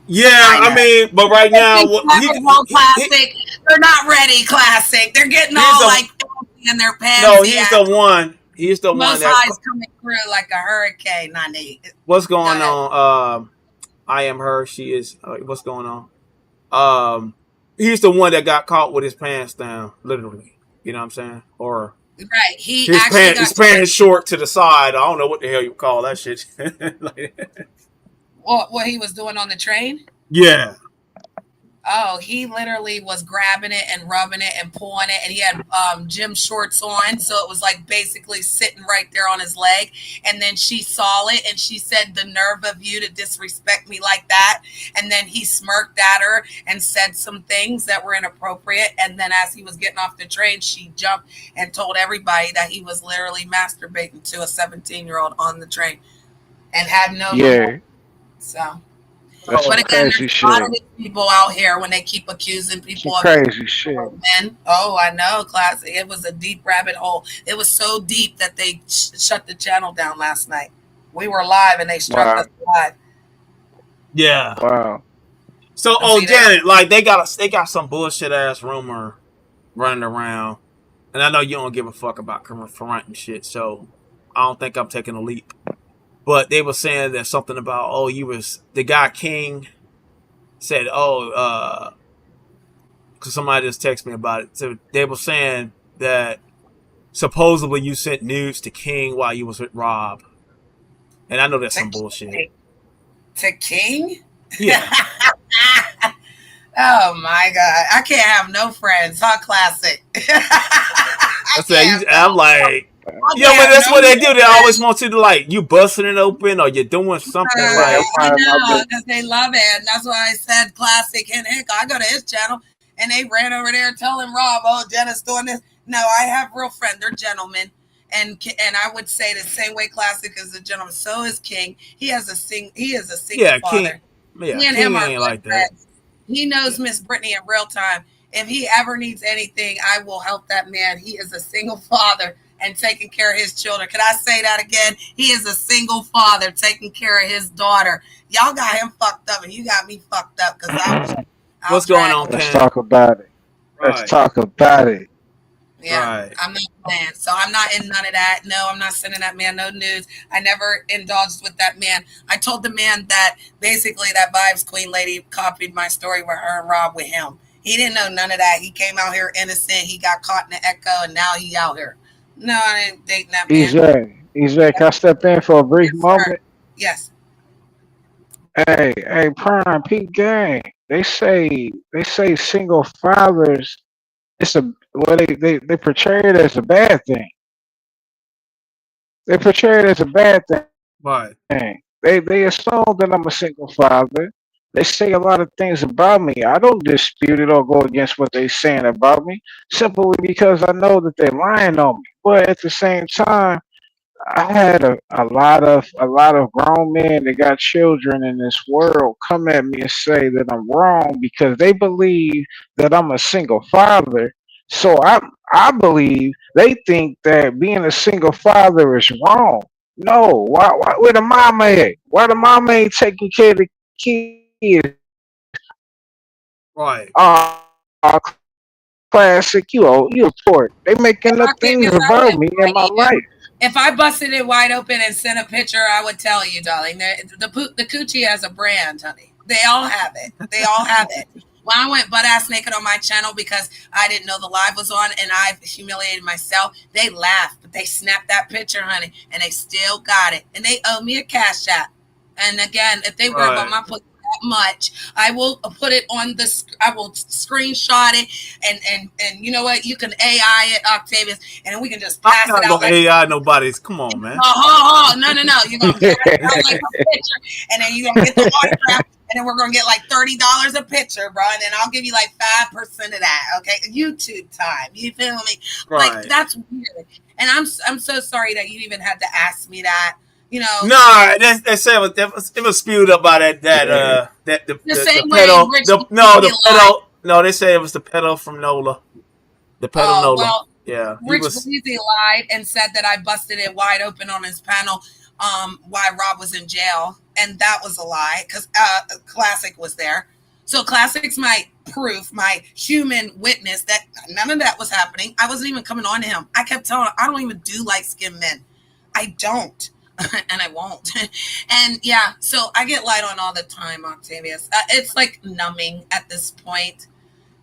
Yeah, I mean, but right now, Classic. They're not ready, Classic. They're getting all like in their pants. No, he's the one. He's the one Most that. High's coming through like a hurricane. What's going on? I am her. She is. What's going on? He's the one that got caught with his pants down, literally. You know what I'm saying? Or right, his pants is short to the side. I don't know what the hell you call that shit. What he was doing on the train? Yeah. Oh, he literally was grabbing it and rubbing it and pulling it, and he had gym shorts on, so it was like basically sitting right there on his leg. And then she saw it, and she said, "The nerve of you to disrespect me like that!" And then he smirked at her and said some things that were inappropriate. And then as he was getting off the train, she jumped and told everybody that he was literally masturbating to a 17-year-old on the train and had no. Yeah. So. That's But again, crazy there's a lot of shit. people out here when they keep accusing people of Crazy shit. men. Oh, I know, Classic. It was a deep rabbit hole. It was so deep that they shut the channel down last night. We were live and they struck us live. Yeah. Wow. So, Janet, like they got some bullshit ass rumor running around, and I know you don't give a fuck about confronting shit, so I don't think I'm taking a leap. But they were saying that something about the guy King said because somebody just texted me about it. So they were saying that supposedly you sent nudes to King while you was with Rob, and I know that's some bullshit. To King? Yeah. Oh my God, I can't have no friends, huh? Classic. I'm like. Yeah, but that's what they do. They always want you to like you busting it open or you're doing something like. I know because they love it, and that's why I said Classic. And heck, I go to his channel, and they ran over there telling Rob, "Oh, Jenna's doing this." No, I have real friends. They're gentlemen, and I would say the same way Classic is a gentleman. So is King. He is a single father. King, Me and King him are ain't like that. He knows Miss Brittany in real time. If he ever needs anything, I will help that man. He is a single father. and taking care of his children. Can I say that again? He is a single father taking care of his daughter. Y'all got him fucked up, and you got me fucked up because I'll What's going drag on, him. Let's Cam? talk about it. Let's Right. talk about it. Yeah, Right. I'm not playing. So I'm not in none of that. No, I'm not sending that man no news. I never indulged with that man. I told the man that basically that Vibes Queen lady copied my story with her and Rob with him. He didn't know none of that. He came out here innocent. He got caught in the echo, and now he out here. No, I didn't date that man. EJ, can I step in for a brief Yes, sir. moment? Yes. Hey, Prime, Pete Gang. They say single fathers. It's a well, they portray it as a bad thing. They portray it as a bad Right. thing. They assume that I'm a single father. They say a lot of things about me. I don't dispute it or go against what they're saying about me, simply because I know that they're lying on me. But at the same time, I had a lot of grown men that got children in this world come at me and say that I'm wrong because they believe that I'm a single father. So I believe they think that being a single father is wrong. No, why where the mama at? Why the mama ain't taking care of the kids? Right. Uh, classic, you a port. They making up things Octavius, I about wouldn't me and my bite you. life. If I busted it wide open and sent a picture, I would tell you, darling. The coochie has a brand, honey. They all have it. They all have it. When I went butt ass naked on my channel because I didn't know the live was on and I humiliated myself, they laughed, but they snapped that picture, honey, and they still got it. And they owe me a cash app. And again, if they worry about Right. my pussy that much, I will put it on the. I will screenshot it, and you know what? You can AI it, Octavius, and we can just I'm pass it not out gonna like. AI nobody's. Come on, man. No. You're gonna pass it out like a picture, and then you're gonna get the autograph, and then we're gonna get like $30 a picture, bro. And then I'll give you like 5% of that. Okay, YouTube time. You feel me? Like Right. that's weird. And I'm so sorry that you even had to ask me that. You know, Nah, they said it was spewed up by that the same way pedal. Rich The Breezy lied. pedal. No, they say it was the pedal from Nola. The pedal Oh Nola. well, Yeah, he Rich was. Breezy lied and said that I busted it wide open on his panel while Rob was in jail, and that was a lie because Classic was there. So Classic's my proof, my human witness that none of that was happening. I wasn't even coming on to him. I kept telling him I don't even do light skinned men. I don't. And I won't. And yeah, so I get light on all the time, Octavius. It's like numbing at this point.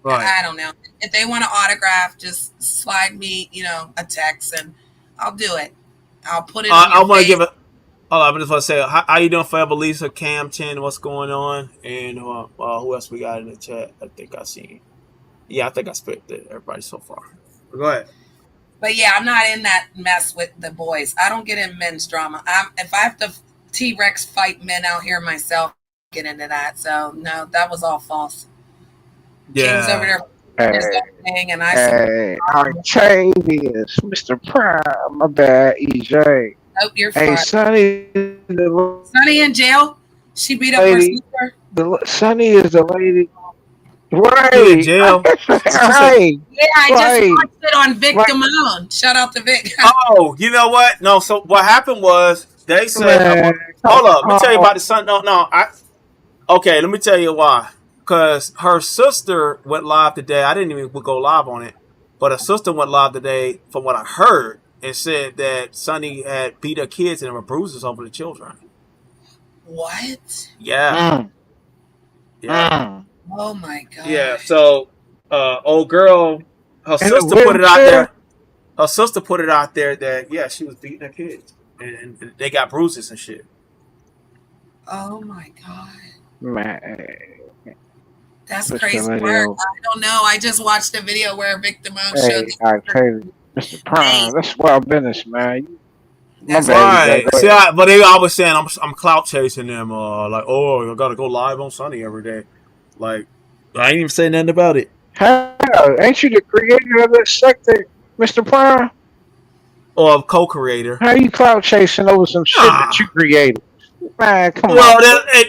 Right. I don't know. If they want to autograph, just slide me, a text, and I'll do it. I'll put it on I your want to face. give it. Oh, I just want to say, how you doing, Forever Lisa, Cam 10, what's going on? And who else we got in the chat? I think I seen. Yeah, I think I split everybody so far. Go ahead. But yeah, I'm not in that mess with the boys. I don't get in men's drama. If I have to T-Rex fight men out here myself, I get into that. So no, that was all false. King's over Yeah. there his own thing, and I Hey, Octavius, Mr. Prime, my bad, EJ. hope you're Hey, fine. Sonny, the Sonny in jail. She beat up her lady, sister. Sonny is the lady. She in Right. jail. She said, Right. Yeah, I just Right. watched it on Vic Right. Damone. Shout out to Vic. oh, you know what? No, so what happened was they said, Man, hold up, let me tell you oh, about the son. Okay, let me tell you why. Because her sister went live today. I didn't even go live on it, but her sister went live today, from what I heard, and said that Sonny had beat her kids and there were bruises over the children. What? Yeah. Yeah. Oh my god. Yeah. So, old girl, her in a sister put it out wheelchair? there. Her sister put it out there that yeah, she was beating her kids and they got bruises and shit. Oh my god. Man, That's Mr. crazy work. Leo. I don't know. I just watched a video where Vic Damone showed Hey, Octavius, Mr. Prime, that's wild business, man. My That's bad, Right. EJ. Go See, ahead. but they always saying I'm clout chasing them. Like, oh, I gotta go live on Sunny every day. Like, I ain't even saying nothing about it. How? Ain't you the creator of this sector, Mr. Prime? Or co-creator. How you cloud chasing over some shit that you created? Man, come Well, on.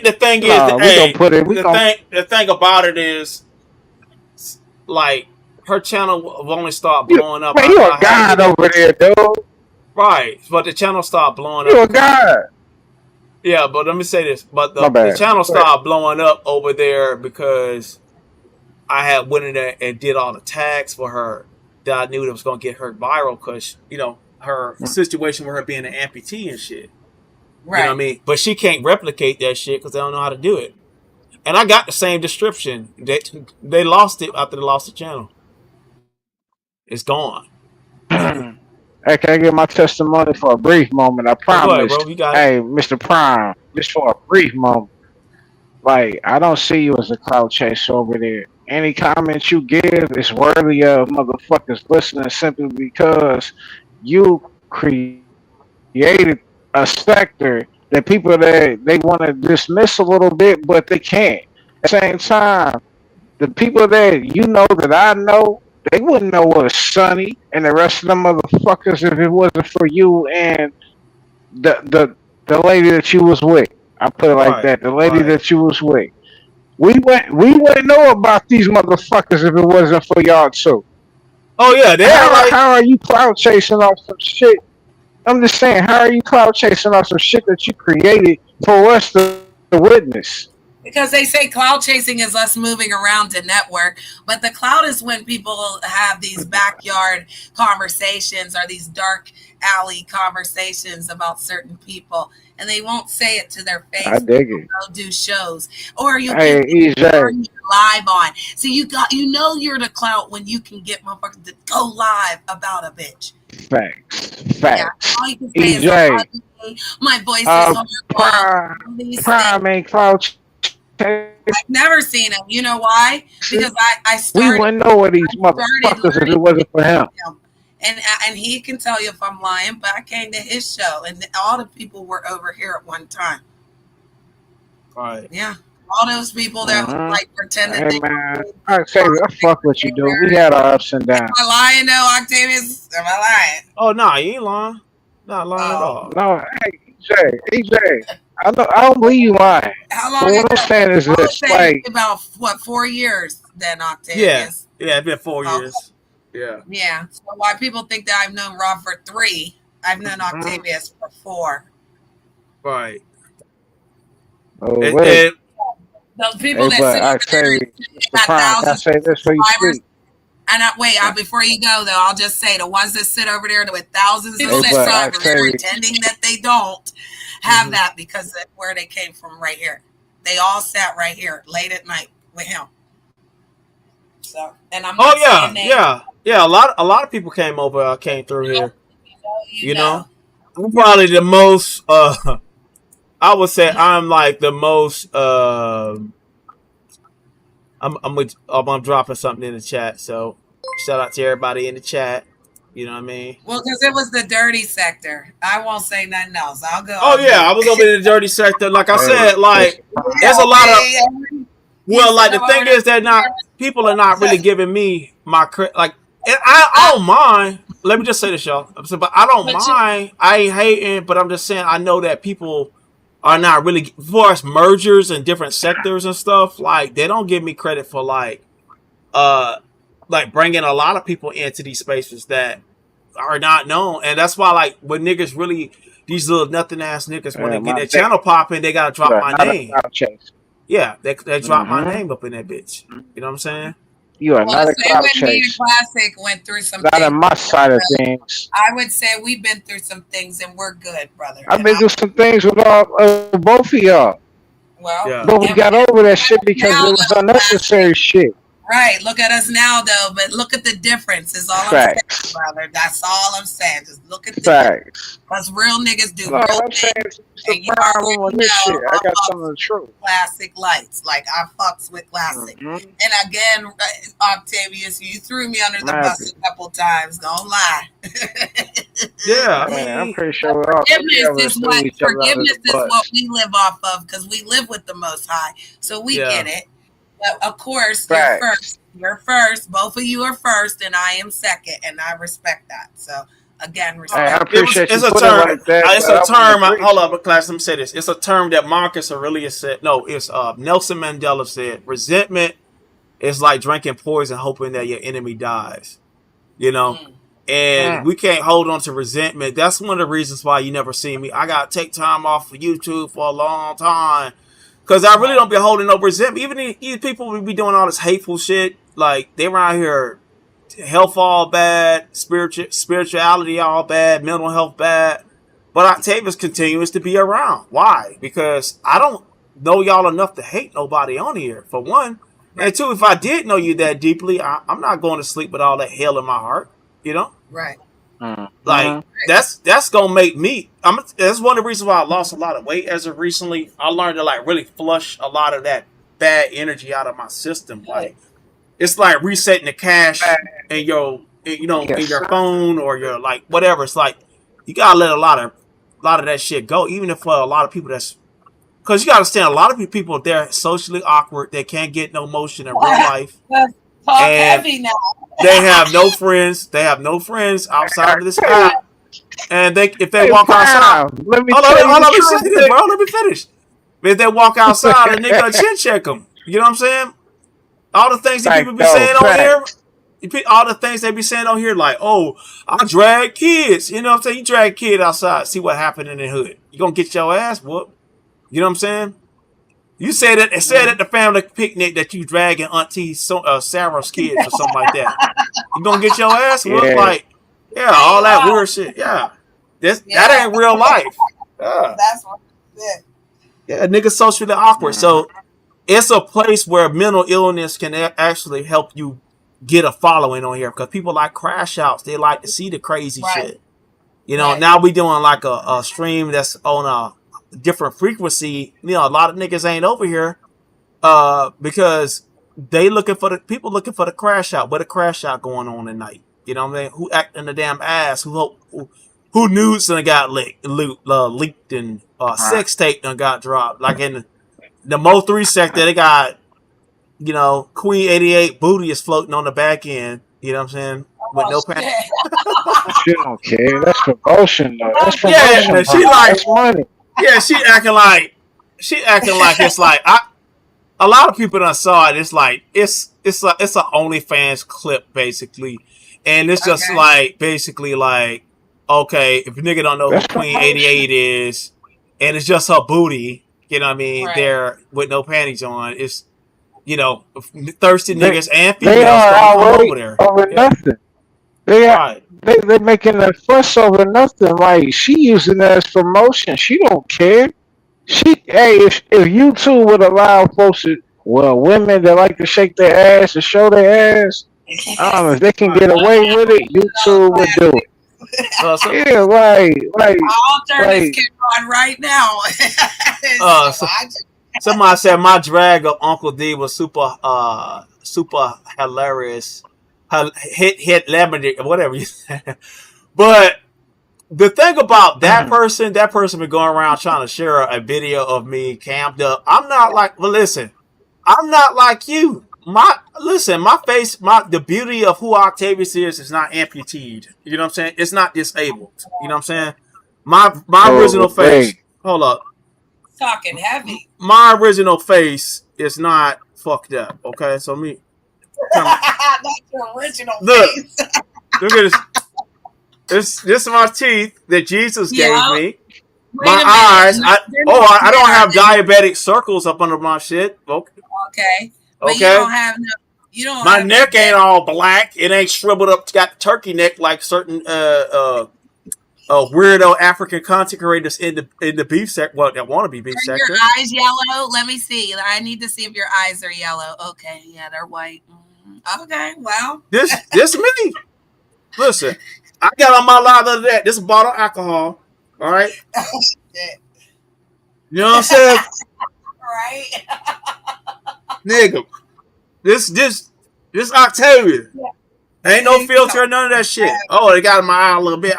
the thing is, No, we gonna put it. We gonna. the thing about it is, like, her channel will only start You, blowing up. man, you a I had god over there, dude. right, but the channel started blowing You a up. god. Yeah, but let me say this. But My the bad. channel Go ahead. started blowing up over there because I had went in there and did all the tags for her that I knew that was going to get her viral because, you know, her situation with her being an amputee and shit. Right. You know what I mean? But she can't replicate that shit because they don't know how to do it. And I got the same description. They lost it after they lost the channel. It's gone. Hey, can I get my testimony for a brief moment? I Oh, go ahead, promise. bro. You got it. Hey, Mr. Prime, just for a brief moment. Like, I don't see you as a cloud chaser over there. Any comment you give is worthy of motherfuckers listening simply because you created a specter that people that they want to dismiss a little bit, but they can't. At the same time, the people that you know that I know, they wouldn't know what Sonny and the rest of them motherfuckers if it wasn't for you and the lady that you was with. I put it like Right. that. The lady Right. that you was with. We wouldn't know about these motherfuckers if it wasn't for y'all too. Oh, yeah. They're like, How are you cloud chasing off some shit? I'm just saying, how are you cloud chasing off some shit that you created for us to witness? Because they say cloud chasing is us moving around to network, but the cloud is when people have these backyard conversations or these dark alley conversations about certain people, and they won't say it to their face. I dig it. They'll do shows, or you Hey, can EJ. live on. So you know you're the clout when you can get motherfuckers to go live about a bitch. Facts. Yeah, all you can say is EJ. my voice is horrible. Prime ain't cloud chasing. I've never seen him. You know why? Because I We started. wouldn't know what these motherfuckers if it wasn't for him. And he can tell you if I'm lying, but I came to his show, and all the people were over here at one time. right. Yeah, all those people that like pretended. Hey man, Octavius, I fuck with you, dude. We had our ups and downs. Am I lying, though, Octavius? Am I lying? Oh, no, you ain't lying. Not lying at all. No, hey, EJ, I don't believe you lying. How But long? what I'm saying is this, like, about what 4 years then, Octavius? Yeah, it's been 4 years. Yeah. Yeah. So why people think that I've known Rob for 3, I've known Octavius for 4. Right. oh It, wait, it, Those people hey, that but sit over there Octavius, and Mr. got Prime, can I thousands say of this for you subscribers. speak? And before you go though, I'll just say the ones that sit over there with thousands of Hey, but subscribers Octavius, pretending that they don't have that because that's where they came from right here. They all sat right here late at night with him. So, and I'm not saying names. yeah. A lot of people came through here. You know. I'm probably the most. I would say I'm like the most. I'm dropping something in the chat. So shout out to everybody in the chat. You know what I mean? Well, because it was the dirty sector. I won't say nothing else. I'll go. Oh yeah, I was gonna be in the dirty sector. Like I said, like there's a lot of. Well, like the thing is that people are not really giving me my credit. Like I don't mind. Let me just say this, y'all. But I don't mind. I ain't hating, but I'm just saying I know that people are not really for us mergers and different sectors and stuff. Like they don't give me credit for like bringing a lot of people into these spaces that are not known, and that's why like when niggas really these little nothing ass niggas when they get their channel popping, they gotta drop my name. Yeah, they drop my name up in that bitch. You know what I'm saying? You are not a cloud chase. Classic went through some not things. on my side of things. I would say we've been through some things and we're good, brother. I've been through some things with both of y'all. Well, yeah. But we got over that shit because it was unnecessary shit. Right. Look at us now, though. But look at the difference. Is all I'm saying, brother. That's all I'm saying. Just look at the difference. Because real niggas do real things. And you already know this shit. I got some of the truth. Classic lights. Like, I fucks with classic. And again, Octavius, you threw me under the bus a couple times. Don't lie. Yeah. I mean, I'm pretty sure forgiveness is what we live off of because we live with the Most High. So we get it. But of course, you're first. You're first. Both of you are first, and I am second, and I respect that. So again, respect. I appreciate it's you a term. like that, it's a term. Hold up, class. Let me say this. It's a term that Marcus Aurelius said. No, it's Nelson Mandela said. Resentment it's like drinking poison, hoping that your enemy dies. You know, and we can't hold on to resentment. That's one of the reasons why you never see me. I gotta take time off of YouTube for a long time because I really don't be holding no resentment. Even these people will be doing all this hateful shit. Like they around here, health all bad, spirituality all bad, mental health bad. But Octavius continues to be around. Why? Because I don't know y'all enough to hate nobody on here, for one. And two, if I did know you that deeply, I'm not going to sleep with all that hell in my heart. You know? Right. Like that's gonna make me. That's one of the reasons why I lost a lot of weight as of recently. I learned to like really flush a lot of that bad energy out of my system. Like it's like resetting the cache in your, in your phone or your like whatever. It's like you gotta let a lot of that shit go, even if for a lot of people that's. Because you got to understand, a lot of people, they're socially awkward. They can't get no motion in real life. Talk heavy now. They have no friends. They have no friends outside of this app. And if they walk outside, let me finish. If they walk outside, a nigga chin check them. You know what I'm saying? All the things that people be saying on here, all the things they be saying on here, like, oh, I drag kids. You know what I'm saying? You drag a kid outside, see what happened in the hood. You gonna get your ass whooped. You know what I'm saying? You said at the family picnic that you dragging Auntie Sarah's kids or something like that. You gonna get your ass whooped? Like, all that weird shit. Yeah. That ain't real life. Yeah. That's what it is. Yeah, niggas socially awkward. So it's a place where mental illness can actually help you get a following on here, because people like crash outs. They like to see the crazy shit. You know, now we doing like a stream that's on a different frequency. You know, a lot of niggas ain't over here because they looking for the crash out. What a crash out going on at night. You know what I mean? Who acting the damn ass? Who nudes done got leaked and sex tape done got dropped. Like in the Mo 3 sector, they got, you know, Queen 88 booty is floating on the back end. You know what I'm saying? With no pants. She don't care. That's promotion though. That's promotion. Yeah, she like that's money. Yeah, she acting like it's like a lot of people done saw it. It's like it's a OnlyFans clip basically, and it's just like basically like, okay, if a nigga don't know who Queen 88 is, and it's just her booty, you know what I mean? There with no panties on. It's, you know, thirsty niggas and females come over there over nothing. They making a fuss over nothing. Like, she using that as promotion. She don't care. If you two would allow folks to, women that like to shake their ass and show their ass, if they can get away with it, you two would do it. I'll turn this camera on right now. Somebody said my drag of Uncle D was super hilarious. Hit lemonade, whatever you said. But the thing about that person been going around trying to share a video of me camped up. I'm not like you. My face, the beauty of who Octavius is not amputated. You know what I'm saying? It's not disabled. You know what I'm saying? My original face. Hold up. Talking heavy. My original face is not fucked up. Okay, so me. That's your original face. Look at this. This is my teeth that Jesus gave me. My eyes. I don't have diabetic circles up under my shit. Okay. But you don't have no. My neck ain't all black. It ain't shriveled up. Got turkey neck like certain weirdo African content creators in the beef sector. Well, that want to be beef sector. Your eyes yellow? Let me see. I need to see if your eyes are yellow. Okay, yeah, they're white. Okay, well. This me. Listen, I got on my live the other day. This is a bottle of alcohol. All right. You know what I'm saying? Right. Nigga, this Octavia. Yeah. Ain't no filter, none of that shit. Oh, they got in my eye a little bit.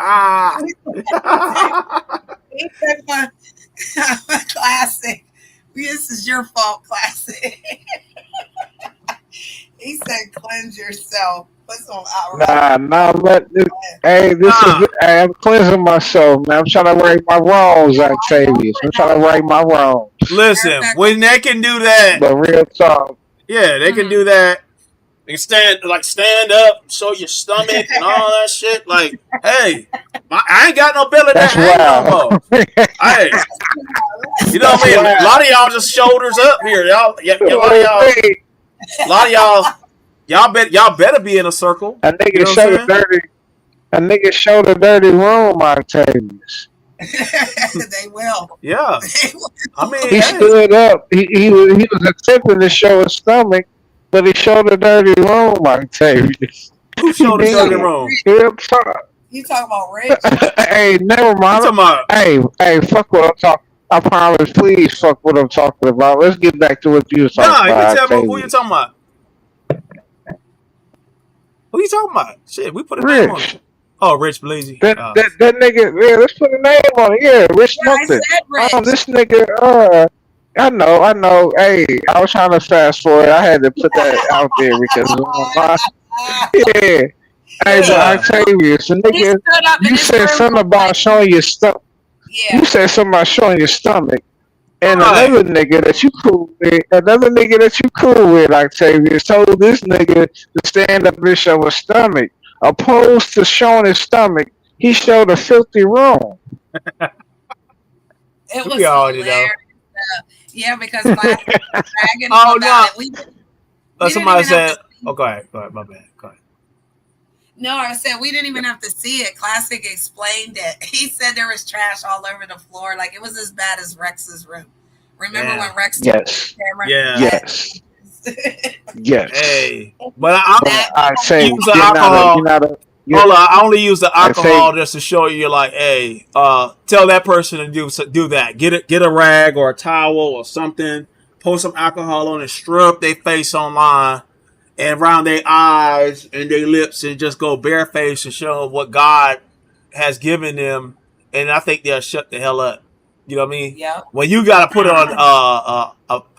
Classic. This is your fault, classic. He said, "Cleanse yourself." Put some I'm cleansing myself, man. I'm trying to right my wrongs, Octavius. I'm trying to right my wrongs. Listen, when they can do that, but real talk. Yeah, they can do that. You stand up, show your stomach and all that shit. Like, hey, I ain't got no belly That's that hang no wild. more. Hey, you know what I That's mean? A wild. lot of y'all just shoulders up here. Y'all, Wait, a lot of y'all better be in a circle. a You nigga know what showed I'm a saying? dirty. A nigga showed a dirty room, Octavius. They will. Yeah. They will. I mean, He hey, stood up. He was attempting to show his stomach, but he showed a dirty room, Octavius. who He showed the You talking dirty did. about room? Rich? Real talk. You talking about Rich? Hey, never You mind. talking about? Hey, fuck what I'm talking. I promise, please, fuck what I'm talking about. Let's get back to what you was talking Nah, you can about, tell me who you Octavius. talking about. Who you talking about? Shit, we put a name on it. Rich. Oh, Rich Bleezy. That nigga, yeah, let's put a name on it. Yeah, Rich Yeah, I something. said Rich. This nigga, I know. Hey, I was trying to fast forward. I had to put that out there because of my, yeah. Hey, but Yeah. Octavius, the He nigga, stood up in you his said room something for about like, showing your stomach. You yeah. said something about showing your stomach. And Right. another nigga that you cool with, Octavius, told this nigga to stand up and show his stomach. Opposed to showing his stomach, he showed a filthy room. It We was already know. hilarious. Yeah, because last week we were bragging Oh about no. it. We didn't Somebody even have to said. see. Oh, go ahead. My bad. Go ahead. No, I said we didn't even have to see it. Classic explained it. He said there was trash all over the floor. Like it was as bad as Rex's room. Remember Yeah. when Rex took Yes. the camera? Yeah. Yes. Yes. Hey, but But That I say use the you're alcohol. not a you're, Hold on, I only use the I say alcohol just to show you, like, hey, tell that person to do that. Get a rag or a towel or something. Pour some alcohol on it. Strip their face online and around their eyes and their lips, and just go barefaced and show them what God has given them. And I think they'll shut the hell up. You know what I mean? yep. When you got to put on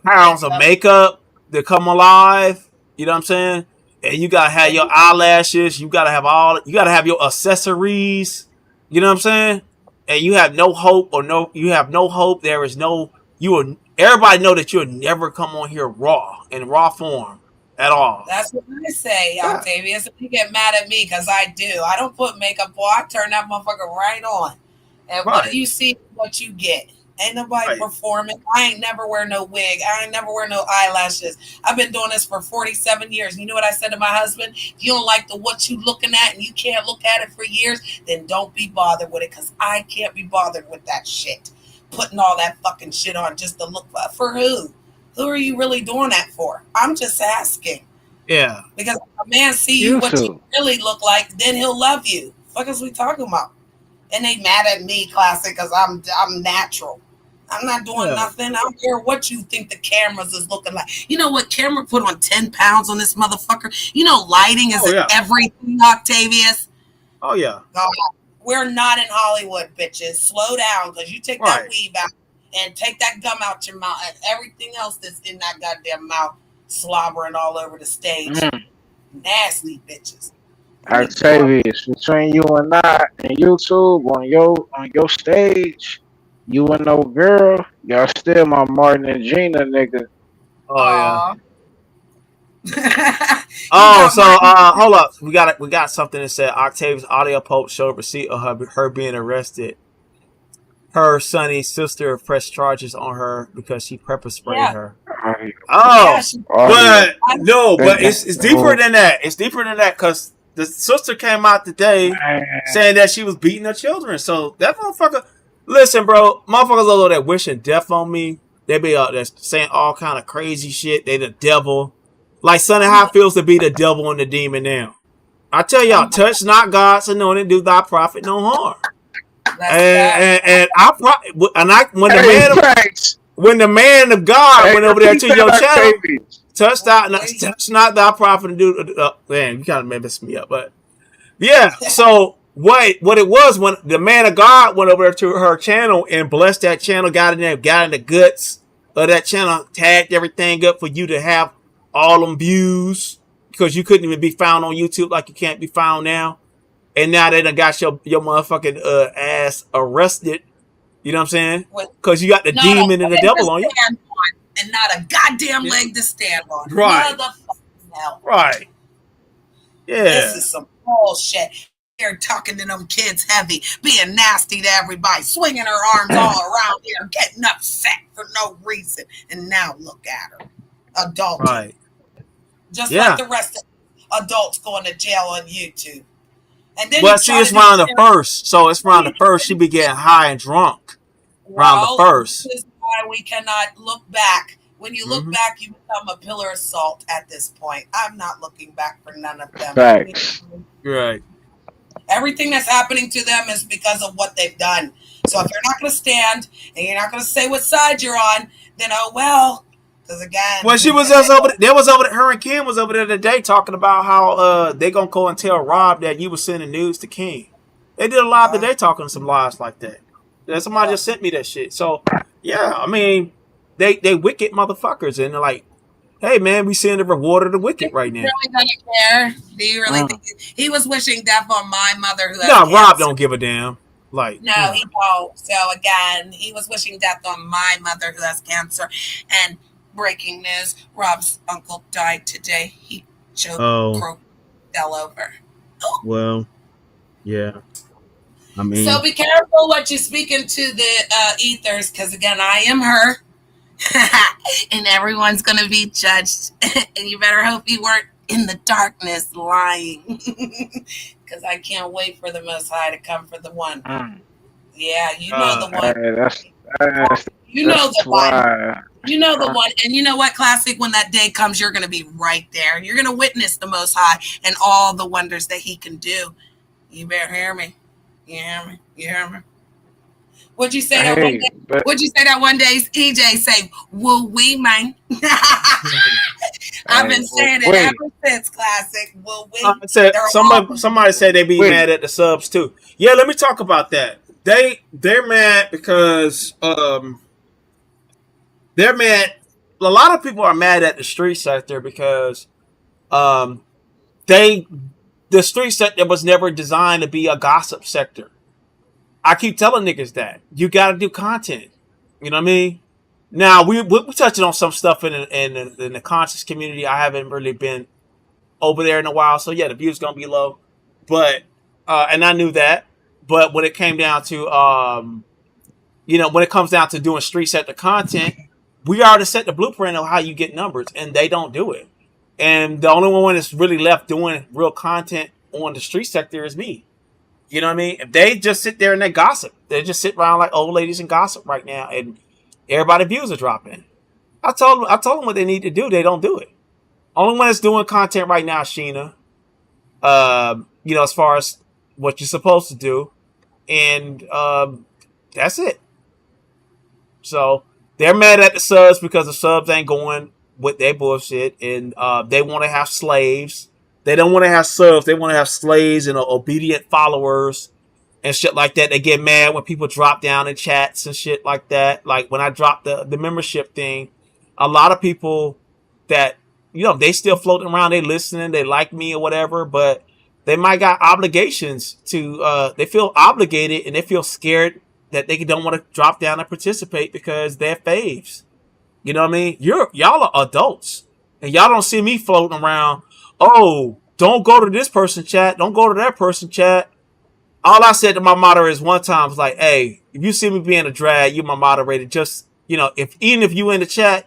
pounds of Makeup. makeup to come alive, you know what I'm saying? And you gotta have And your eyelashes. You gotta have your accessories. You know what I'm saying? And you have no hope, you have no hope. There is no, everybody know that you'll never come on here raw, in raw form at all. that's what I say, Yeah. Octavius. You get mad at me because I do. I don't put makeup on. I turn that motherfucker right on. And what Right. you see, what you get. Ain't nobody Right. performing. I ain't never wear no wig. I ain't never wear no eyelashes. I've been doing this for 47 years. You know what I said to my husband? If you don't like what you looking at and you can't look at it for years, then don't be bothered with it because I can't be bothered with that shit. Putting all that fucking shit on just to look for who? Who are you really doing that for? I'm just asking. Yeah. Because if a man see you what you really look like, then he'll love you. Fuck is we talking about? And they mad at me, Classic, because I'm natural. I'm not doing nothing. I don't care what you think the cameras is looking like. You know what? Camera put on 10 pounds on this motherfucker. You know lighting is everything, Octavius. Oh yeah. No, we're not in Hollywood, bitches. Slow down, because you take that weave out and take that gum out your mouth and everything else that's in that goddamn mouth slobbering all over the stage. Nasty bitches. Octavius, between you and I and YouTube on your stage, you and no girl, y'all still my Martin and Gina nigga. Oh yeah. Oh, so hold up. We got something that said Octavia's audio pope showed receipt of her being arrested. Her Sonny's sister pressed charges on her because she pepper sprayed her. Oh, but no, but it's deeper than that. It's deeper than that because the sister came out today saying that she was beating her children. So that motherfucker, listen, bro, motherfuckers over there wishing death on me. They be out there saying all kind of crazy shit. They the devil. Like Sonny, how it feels to be the devil and the demon now. I tell y'all, touch not God's anointed, do thy prophet no harm. When the man of God went over there to your channel, touch not thy prophet and do. Man, you kind of messed me up, but yeah. So what it was when the man of God went over there to her channel and blessed that channel, got in there, got in the guts of that channel, tagged everything up for you to have all them views because you couldn't even be found on YouTube like you can't be found now. And now they done got your motherfucking ass arrested. You know what I'm saying? Because you got the demon and the devil on you. And not a goddamn leg to stand on. Right. Right. This Yeah. is some bullshit. Here talking to them kids heavy, being nasty to everybody, swinging her arms all around here, getting upset for no reason. And now look at her, adulting. Right. Just Yeah. like the rest of adults going to jail on YouTube. And then Well, see, it's around the first. So it's around the first. She be getting high and drunk. Around the first. This is why we cannot look back. When you look back, you become a pillar of salt at this point. I'm not looking back for none of them. Facts. Right. Everything that's happening to them is because of what they've done. So if you're not going to stand and you're not going to say what side you're on, then oh well. Because again, well, she was just over. There was over. Her and Kim was over there today talking about how they gonna go and tell Rob that you was sending news to King. They did a live today talking some lies like that. Somebody just sent me that shit. So yeah, I mean, they wicked motherfuckers, and they're like, hey man, we seeing the reward of the wicked right now. Really gonna care? Do you really think he was wishing death on my mother who has no, cancer? Rob don't give a damn. Like no, he don't. So again, he was wishing death on my mother who has cancer. And breaking news: Rob's uncle died today. He choked, fell over. Well, yeah. I mean, so be careful what you're speaking to the ethers, because again, I am her. And everyone's going to be judged. And you better hope you weren't in the darkness lying. Because I can't wait for the Most High to come for the one. Yeah, you know the one. You know the one. You know the one. And you know what, Classic? When that day comes, you're going to be right there. And you're going to witness the Most High and all the wonders that he can do. You better hear me. You hear me? You hear me? What'd you say that one day? What'd you say that one day? EJ say, "Woo wee, man." I've been saying it ever since, Classic. Woo wee. Somebody said they be mad at the subs too. Yeah, let me talk about that. They're mad because they're mad. A lot of people are mad at the street sector because the street sector was never designed to be a gossip sector. I keep telling niggas that you got to do content. You know what I mean? Now we touching on some stuff in the conscious community. I haven't really been over there in a while, so yeah, the view's gonna be low. But and I knew that. But when it came down to when it comes down to doing street sector content, we already set the blueprint of how you get numbers, and they don't do it. And the only one that's really left doing real content on the street sector is me. You know what I mean? If they just sit there and they gossip, they just sit around like old ladies and gossip right now, and everybody's views are dropping. I told them what they need to do. They don't do it. Only one that's doing content right now is Sheena. As far as what you're supposed to do, and that's it. So they're mad at the subs because the subs ain't going with their bullshit, and they want to have slaves. They don't want to have subs. They want to have slaves and obedient followers and shit like that. They get mad when people drop down in chats and shit like that. Like when I dropped the membership thing, a lot of people that, they still floating around, they listening, they like me or whatever, but they might got obligations to, they feel obligated and they feel scared that they don't want to drop down and participate because they're faves. You know what I mean? Y'all are adults and y'all don't see me floating around. Oh, don't go to this person chat. Don't go to that person chat. All I said to my moderators one time was like, hey, if you see me being a drag, you my moderator. Just, even if you in the chat,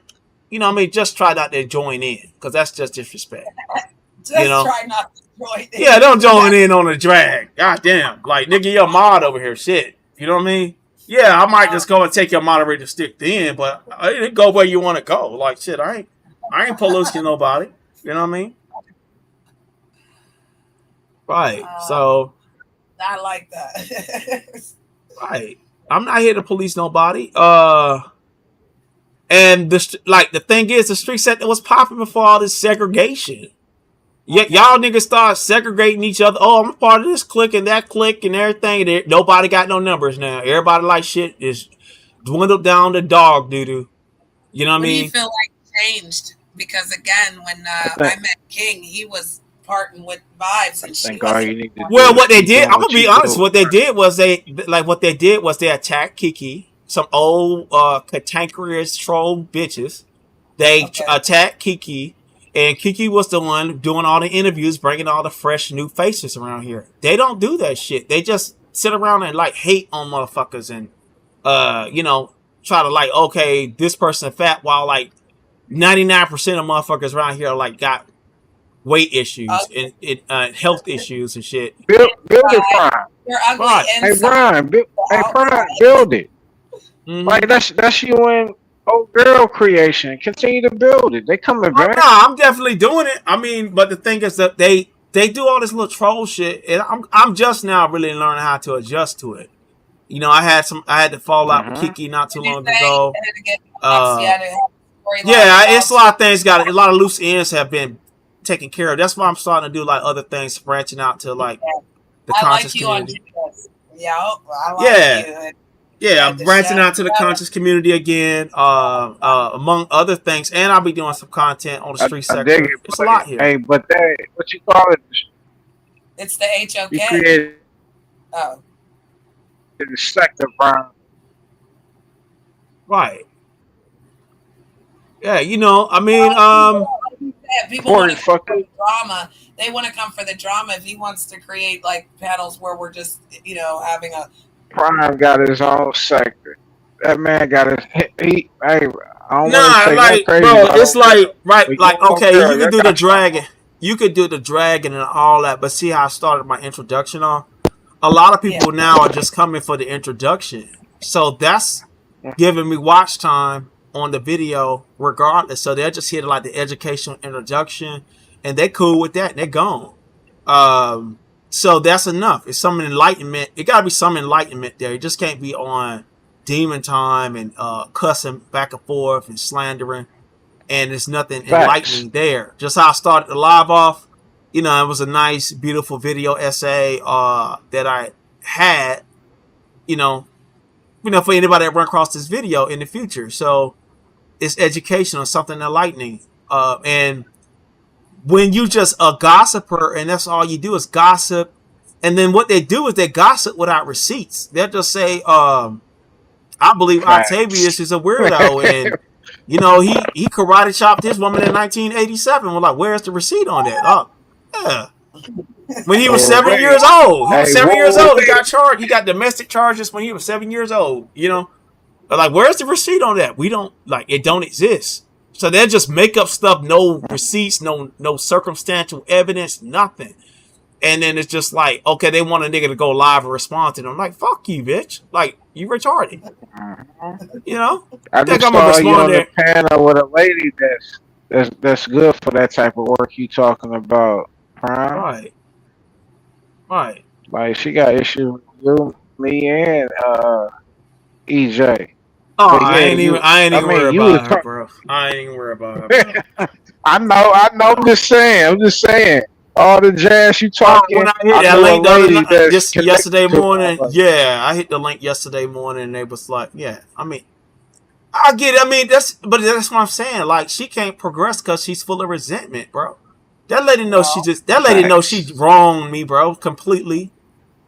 just try not to join in. Because that's just disrespect. Try not to join in. Yeah, don't join in on the drag. God damn. Like, nigga, you're a mod over here. Shit. You know what I mean? Yeah, I might just go and take your moderator stick in, but go where you want to go. Like, shit, I ain't polluting nobody. You know what I mean? Right. So I like that. right. I'm not here to police nobody. And the thing is, the street sector was popping before all this segregation. Yet y'all niggas start segregating each other. Oh, I'm a part of this clique and that clique and everything. And nobody got no numbers now. Everybody like shit is dwindled down to dog doo-doo. You know what I mean? Do you feel like changed? Because again, when I met King, he was parting with vibes and shit. Well, what they did, I'm gonna be honest. What they did was they attacked Kiki, some old cantankerous troll bitches. They attacked Kiki, And Kiki was the one doing all the interviews, bringing all the fresh new faces around here. They don't do that shit. They just sit around and like hate on motherfuckers and try to like, okay, this person fat, while like 99% of motherfuckers around here like got weight issues and health issues and shit. Build it, Prime. You're ugly Right. Hey, Brian, Prime, build it. Like that's you and old girl creation. Continue to build it. They coming back. No, I'm definitely doing it. I mean, but the thing is that they do all this little troll shit, and I'm just now really learning how to adjust to it. You know, I had to fall out with Kiki not too long ago. It's a lot of things. A lot of loose ends have been taken care of. That's why I'm starting to do like other things, branching out to like the conscious community. I'm branching out to the conscious community again, among other things, and I'll be doing some content on the street sector. It's a lot here. Hey, but what you call it? It's the HOK. You created the sector, Brian. Right. Yeah, I mean, people want to come for the drama. They want to come for the drama. If he wants to create like panels where we're just, having a Prime got his own sector. That man got his. I don't want to say like, crazy, bro, it's like right, like okay, you can do the dragon, you could do the dragon and all that, but see how I started my introduction on. A lot of people now are just coming for the introduction, so that's giving me watch time on the video regardless. So they're just here to like the educational introduction, and they're cool with that. And they're gone. So that's enough. It's some enlightenment. It got to be some enlightenment there. It just can't be on demon time and cussing back and forth and slandering. And there's nothing enlightening there. Just how I started the live off, it was a nice, beautiful video essay that I had, for anybody that run across this video in the future. So it's educational, something enlightening. And when you just a gossiper and that's all you do is gossip, and then what they do is they gossip without receipts. They'll just say, I believe Octavius is a weirdo, and he karate chopped this woman in 1987. We're like, where's the receipt on that? Oh, yeah. When he was 7 years old. He was 7 years old. He got charged. He got domestic charges when he was 7 years old. But like, where's the receipt on that? We don't, like, it don't exist. So they'll just make up stuff, no receipts, no circumstantial evidence, nothing. And then it's just like, okay, they want a nigga to go live and respond to them. I'm like, fuck you, bitch. Like, you retarded. I just saw you on the panel with a lady that's good for that type of work you talking about, Prime. Right. Like, she got issues with you, me, and EJ. Oh, I ain't even worried about her, bro. I ain't even worried about her. I know. I'm just saying. All the jazz you talking. When I hit that link yesterday morning, I hit the link yesterday morning, and they was like, I mean, I get it. I mean, that's what I'm saying. Like, she can't progress because she's full of resentment, bro. That lady knows she wronged me, bro, completely.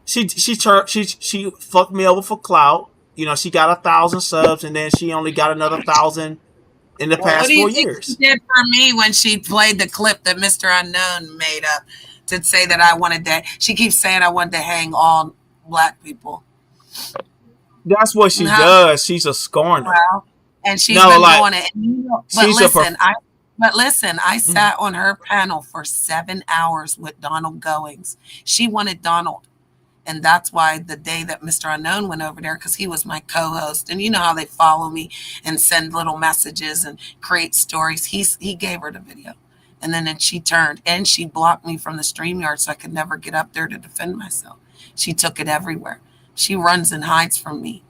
She fucked me over for clout. She got 1,000 subs, and then she only got another 1,000 in the past 4 years. What do you think she did for me when she played the clip that Mr. Unknown made up to say that I wanted to? She keeps saying I wanted to hang all black people. That's what she does. She's a scorner. Well, and she's been doing it. But listen, I sat on her panel for 7 hours with Donald Goings. She wanted Donald. And that's why the day that Mr. Unknown went over there, because he was my co-host, and you know how they follow me and send little messages and create stories. He gave her the video. And then she turned and she blocked me from the StreamYard so I could never get up there to defend myself. She took it everywhere. She runs and hides from me.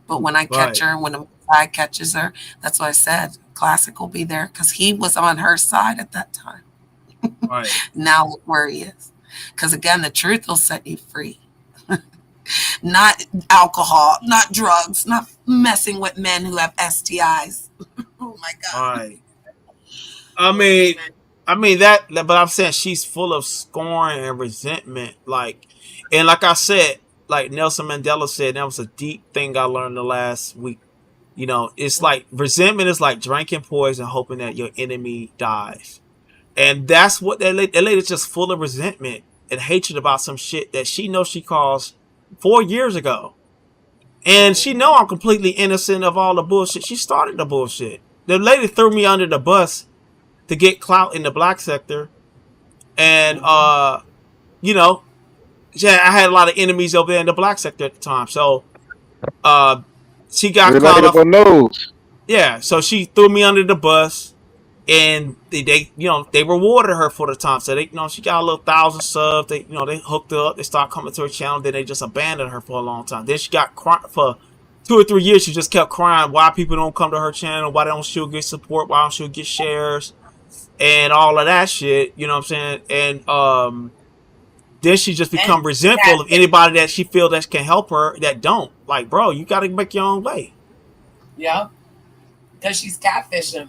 But when I catch her, when the guy catches her, that's what I said. Classic will be there because he was on her side at that time. Right. Now look where he is. Because again, the truth will set you free. Not alcohol, not drugs, not messing with men who have STIs. Oh my God. Right. I mean that, but I'm saying she's full of scorn and resentment. Like I said, like Nelson Mandela said, that was a deep thing I learned the last week. It's like resentment is like drinking poison, hoping that your enemy dies. And that's what that lady's just full of resentment and hatred about some shit that she knows she caused 4 years ago. And she know I'm completely innocent of all the bullshit. She started the bullshit. The lady threw me under the bus to get clout in the black sector. And, you know, yeah, I had a lot of enemies over there in the black sector at the time. So, she got clout off. Relatable news. Yeah, so she threw me under the bus. And they rewarded her for the time. So they, she got a little 1,000 subs. They hooked her up. They started coming to her channel. Then they just abandoned her for a long time. Then she got for 2 or 3 years. She just kept crying why people don't come to her channel, why don't she get support, why don't she get shares, and all of that shit. You know what I'm saying? And then she just become resentful of anybody that she feel that can help her that don't. Like, bro, you got to make your own way. Yeah, because she's catfishing.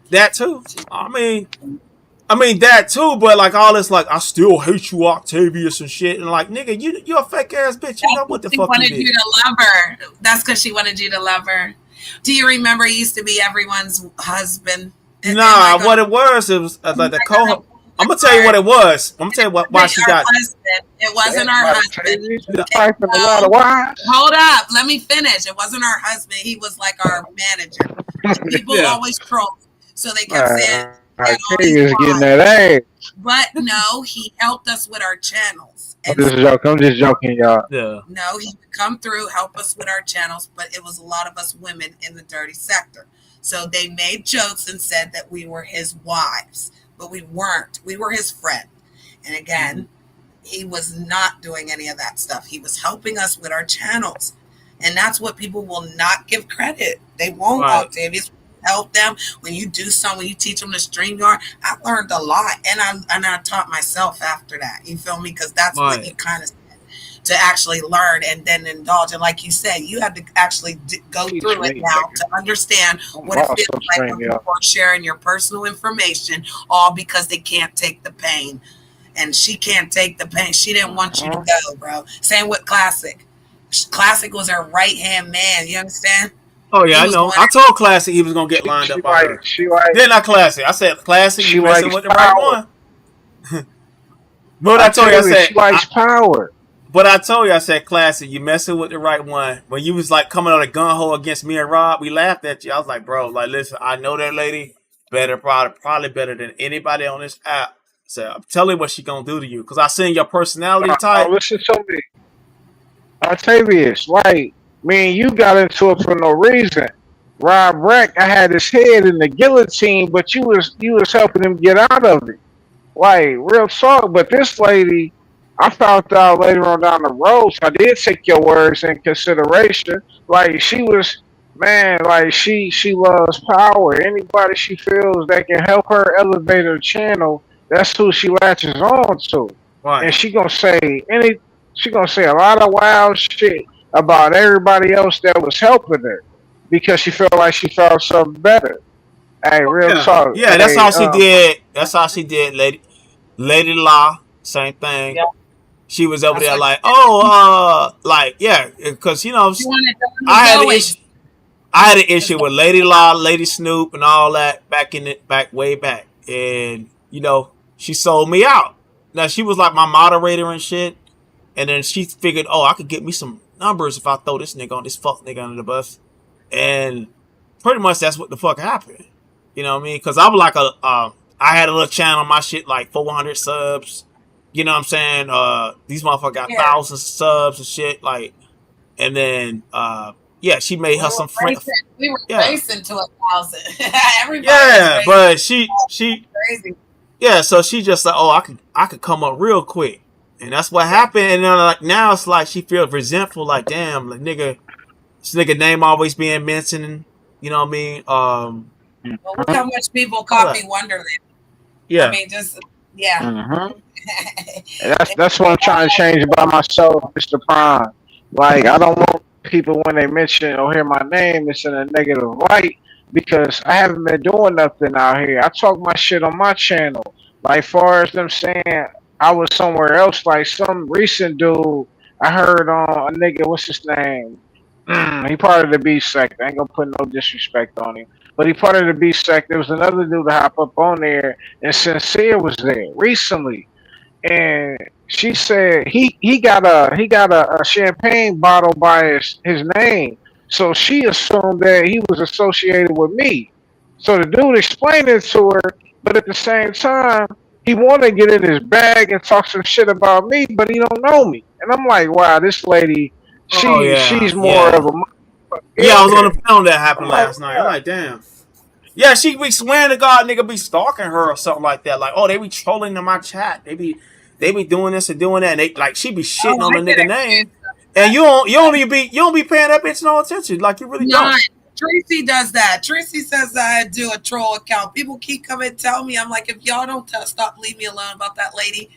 That too. I mean that too, but like all this, like I still hate you, Octavius and shit, and like nigga, you a fake ass bitch. You know what the fuck you did. She wanted you to love her. That's because she wanted you to love her. Do you remember he used to be everyone's husband? Nah, what it was like the co. I'm gonna tell you what it was. I'm gonna tell you why she got. It wasn't her husband. Hold up, let me finish. It wasn't our husband. He was like our manager. People always troll, so they kept saying. Octavius getting that ass. But no, he helped us with our channels. I'm just joking, y'all. Yeah. No, he would come through, help us with our channels, but it was a lot of us women in the dirty sector. So they made jokes and said that we were his wives, but we weren't. We were his friend. And again, he was not doing any of that stuff. He was helping us with our channels. And that's what people will not give credit. They won't, Octavius. Help them when you do something, when you teach them the StreamYard. I learned a lot, and I taught myself after that. You feel me? Because that's what you kind of said, to actually learn and then indulge. And like you said, you have to actually go through it now to understand what it feels like when people are sharing your personal information, all because they can't take the pain. And she can't take the pain. She didn't want you to go, bro. Same with Classic. Classic was her right-hand man. You understand? Oh yeah, I know. I told Classic he was gonna get lined up by her. Then not Classic. I said Classic. You messing with the right one. But I told you, I said she likes power. But I told you, I said Classic. You messing with the right one. When you was like coming out of gun hole against me and Rob, we laughed at you. I was like, bro, like listen, I know that lady better, probably better than anybody on this app. So I'm telling you what she gonna do to you because I seen your personality type. Listen to me, Octavius. Like. Me and you got into it for no reason. Rob Reck, I had his head in the guillotine, but you was helping him get out of it. Like, real talk. But this lady, I found out later on down the road, so I did take your words in consideration. Like, she was, man, like, she loves power. Anybody she feels that can help her elevate her channel, that's who she latches on to. Right. And she gonna say a lot of wild shit about everybody else that was helping her because she felt like she found something better. Hey, real talk. Yeah, that's how she did. That's how she did, Lady La. Same thing. Yeah. She was over there like, because I had an issue with Lady La, Lady Snoop, and all that way back, and she sold me out. Now she was like my moderator and shit, and then she figured, I could get me some numbers if I throw this fuck nigga under the bus, and pretty much that's what the fuck happened. You know what I mean? Because I was like I had a little channel, my shit like 400 subs. You know what I'm saying? These motherfuckers got thousands of subs and shit. Like, and then she made her some friends. We were racing to 1,000. Everybody. Yeah, but she crazy. Yeah, so she just like, I could come up real quick. And that's what happened. And then like now it's like she feels resentful, like damn, like this nigga name always being mentioned. You know what I mean? Well, look how much people copy Wonderland. Yeah. I mean, just that's what I'm trying to change about myself, Mr. Prime. Like I don't want people when they mention or hear my name, it's in a negative light because I haven't been doing nothing out here. I talk my shit on my channel. Like far as them saying I was somewhere else, like some recent dude I heard on a nigga, what's his name? He part of the B sector. I ain't gonna put no disrespect on him. but he part of the B sect. There was another dude to hop up on there, and Sincere was there recently, and she said he got a champagne bottle by his name, so she assumed that he was associated with me. So the dude explained it to her, but at the same time, he wanted to get in his bag and talk some shit about me, but he don't know me. And I'm like, wow, this lady, Oh yeah, she's more of yeah, a yeah. I was on yeah. the panel that I'm happened like, last night. I'm like, damn. Yeah, she be swearing to God, nigga, be stalking her or something like that. Like, oh, they be trolling in my chat. They be doing this and doing that. And they like she be shitting Oh, on I the get nigga accused name, of and that. you don't be paying that bitch no attention. Like you really None. don't. Tracy does that. Tracy says I do a troll account. People keep coming and tell me. I'm like, if y'all don't stop, leave me alone about that lady.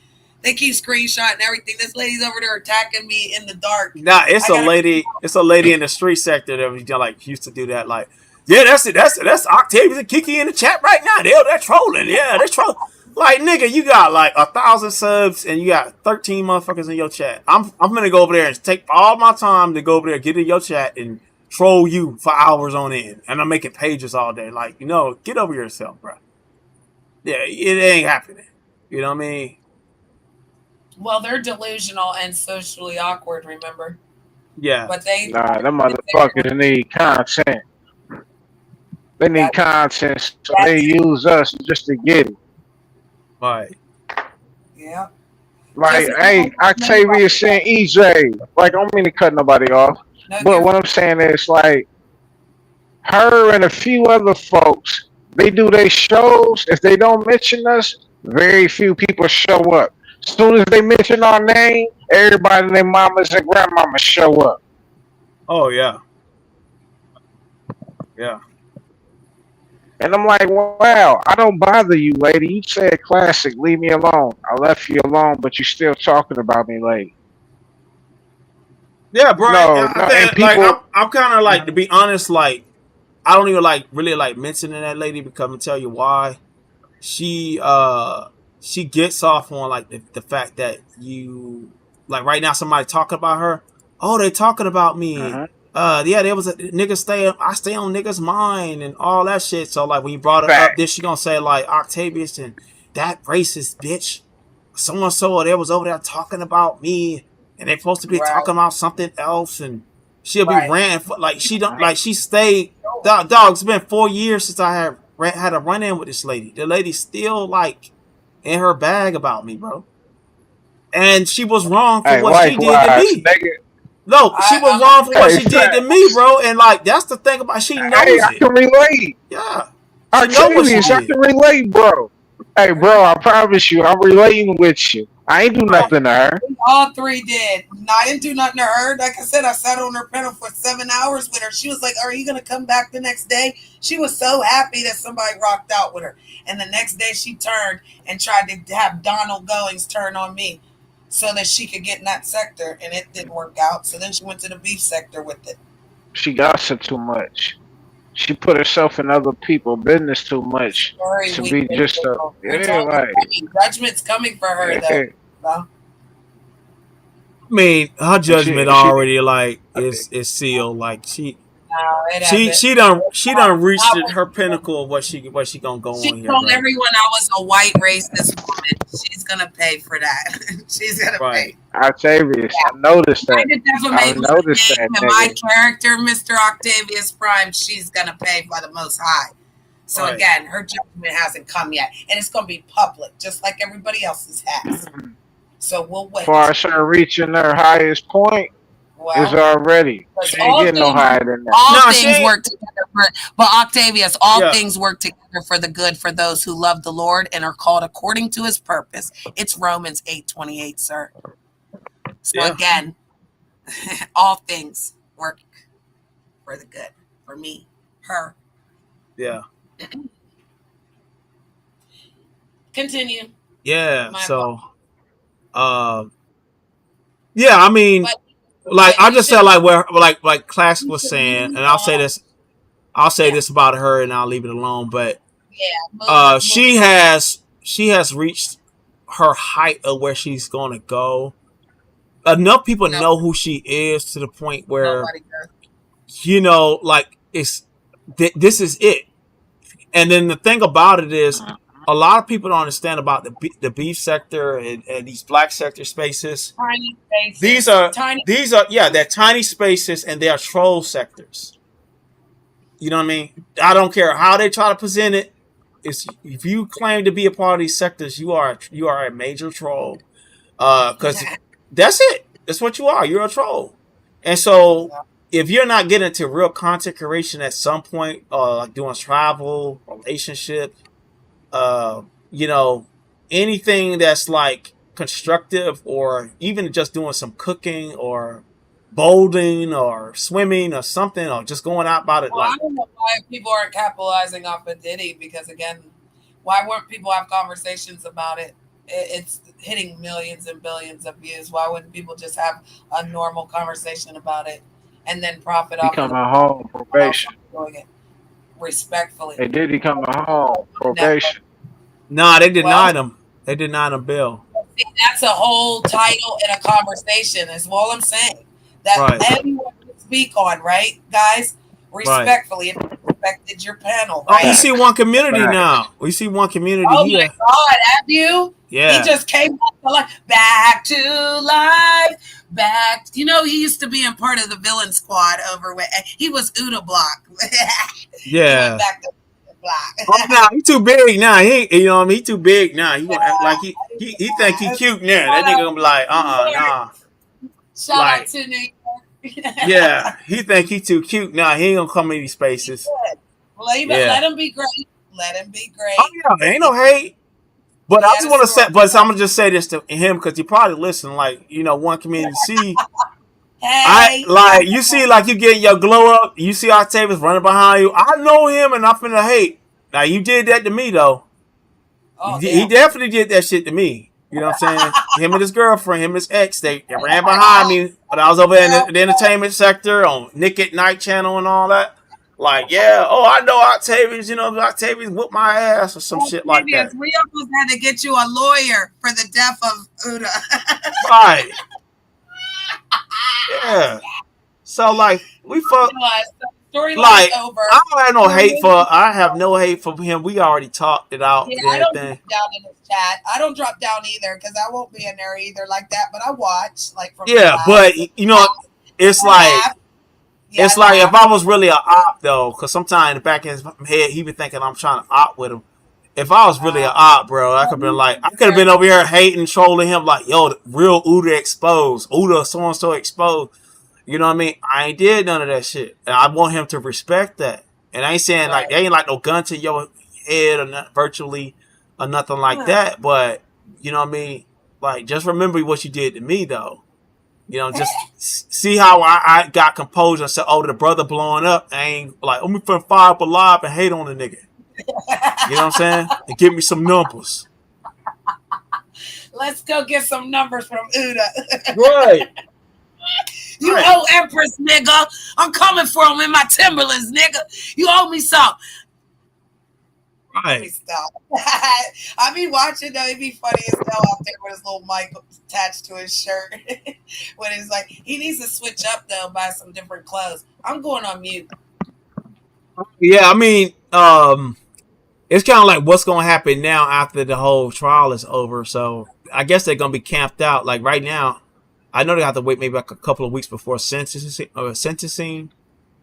They keep screenshotting everything. This lady's over there attacking me in the dark. Nah, it's I a gotta. lady. It's a lady in the street sector that was like used to do that. Like, yeah, that's it. That's Octavius and Kiki in the chat right now. They're trolling. Yeah, they're trolling. Like, nigga, you got like 1,000 subs and you got 13 motherfuckers in your chat. I'm gonna go over there and take all my time to go over there, get in your chat and troll you for hours on end. And I'm making pages all day. Like, get over yourself, bro. Yeah, it ain't happening. You know what I mean? Well, they're delusional and socially awkward. Remember, Yeah. but they. nah, them motherfuckers need content. They need content, so they That's use us just to get it. Right. yeah. Like, Just hey, Octavius saying EJ. Like, I don't mean to cut nobody off, no, but what I'm saying is, like, her and a few other folks, they do their shows. If they don't mention us, very few people show up. As soon as they mention our name, everybody and their mamas and grandmamas show up. Oh yeah. Yeah. And I'm like, wow, I don't bother you, lady. You said classic, leave me alone. I left you alone, but you still talking about me, lady. Yeah, bro. No, I no, and think like people. I'm kind of like, to be honest, like I don't even like really like mentioning that lady because I'm gonna tell you why. She gets off on like the fact that you like right now somebody talking about her. Oh, they talking about me. Uh-huh. Yeah, there was a nigga I stay on niggas' mind and all that shit. So like when you brought it up, Fact. then she gonna say like Octavius and that racist bitch. So and so they was over there talking about me and they supposed to be right, talking about something else and she'll be right. ranting for, like she don't like she stayed. Dog, it's been 4 years since I had a run in with this lady. The lady's still like in her bag about me, bro. And she was wrong for Hey, what she did to likewise, me. nigga. No, she was I'm wrong for what Hey, she did to fact. me, bro. And like that's the thing about she Hey, knows I it. can relate. Yeah, she know what she Octavius, I did. can relate, bro. Hey, bro, I promise you, I'm relating with you. I ain't do Right, nothing to her. All three did. No, I didn't do nothing to her. Like I said, I sat on her panel for 7 hours with her. She was like, "Are you gonna come back the next day?" She was so happy that somebody rocked out with her. And the next day, she turned and tried to have Donald Goings turn on me, so that she could get in that sector, and it didn't work out. So then she went to the beef sector with it. She gossiped too much. She put herself in other people's business too much Very to weak be just a individual. Her yeah, time is like coming. Judgment's coming for her, yeah. though. No? I mean her And judgment she already like is sealed. Like No, it she hasn't. she done she done reached Not with her pinnacle of what she gonna go She on here, told bro. everyone I was a white racist woman. She's gonna pay for that. She's gonna pay. Right. Octavius, I noticed that. Trying to I defamate my noticed name that, and my nigga. character, Mr. Octavius Prime, she's gonna pay by the Most High. So Right. again, her judgment hasn't come yet, and it's gonna be public, just like everybody else's has. So we'll wait. Far as her reaching her highest point is Well, already. because She ain't all getting no things, higher than that. all Nah, she things ain't. work together for. But Octavius, all Yeah. things work together for the good for those who love the Lord and are called according to His purpose. It's Romans 8:28, sir. So Yeah. again, all things work for the good for me, her. Yeah. Continue. Yeah. My So yeah, I mean, But like I you just said should like where like Classic you was should saying, move and I'll say Yeah, this about her and I'll leave it alone. But yeah. Move. she has reached her height of where she's gonna go. Enough people No, know who she is to the point where nobody does. like this is it. And then the thing about it is, a lot of people don't understand about the beef sector and these black sector spaces. Tiny spaces. These are they're tiny spaces and they are troll sectors. You know what I mean? I don't care how they try to present it. If you claim to be a part of these sectors, you are a major troll. Because that's it. That's what you are. You're a troll. And so if you're not getting to real content creation at some point, like doing travel, relationship, you know, anything that's like constructive, or even just doing some cooking or bowling or swimming or something, or just going out about it. Well, I don't know why people aren't capitalizing off of Diddy, because again, why won't people have conversations about it? It's hitting millions and billions of views. Why wouldn't people just have a normal conversation about it and then profit off Come on home probation. doing it respectfully? They did come on home probation. Nah, they denied him. They denied him bail. See, that's a whole title in a conversation, is all I'm saying. That everyone can speak on, right, guys? Respectfully, if you respected your panel, right? Oh, you see one community now. We see one community here. Oh my God, have you? Yeah. He just came back to life. Back to life. Back. You know, he used to be in part of the villain squad over with. He was Uda Block. Yeah. He went back to Block. Oh no, he too big now. You know what I mean? He too big now. He gonna act like he think he cute now. That nigga gonna be like, nah. Shout out to New York. Yeah, he think he too cute now. He ain't gonna come in these spaces. Let him be great. Let him be great. Oh yeah, ain't no hate. But I just want to say, I'm gonna just say this to him because he probably listen. Like, you know, one community see. You see, like you getting your glow up. You see Octavius running behind you. I know him, and I'm finna hate. Now you did that to me though. He definitely did that shit to me. You know what I'm saying? Him and his girlfriend, him and his ex, they ran behind me. But I was over in the entertainment sector on Nick at Night channel and all that. Like, I know Octavius. You know, Octavius whooped my ass or some shit like that. We almost had to get you a lawyer for the death of Uda. Right. Yeah. So like we fuck. Like over. I have no hate for him. We already talked it out. Yeah, I don't drop down in his chat. I don't drop down either because I won't be in there either like that. But I watch like from. Yeah, but you know, it's like. It's like if I was really an op though, because sometimes in the back of his head he be thinking I'm trying to op with him. If I was really an op, bro, I could have been over here hating, trolling him like, yo, the real Uda exposed, Uda so and so exposed. You know what I mean? I ain't did none of that shit, and I want him to respect that. And I ain't saying like they ain't like no gun to your head or not virtually or nothing like that. But you know what I mean? Like just remember what you did to me though. You know, just see how I got composed and said, "Oh, the brother blowing up." I ain't like, "I'm finna fire up alive and hate on the nigga." You know what I'm saying? And give me some numbers. Let's go get some numbers from Uda. Right. You owe Empress, nigga. I'm coming for him in my Timberlands, nigga. You owe me some. Right. Stop. I be watching though. It'd be funny as hell out there with his little mic attached to his shirt. When it's like he needs to switch up though, buy some different clothes. I'm going on mute. Yeah, I mean, it's kind of like what's going to happen now after the whole trial is over. So I guess they're going to be camped out. Like right now, I know they have to wait maybe like a couple of weeks before sentencing.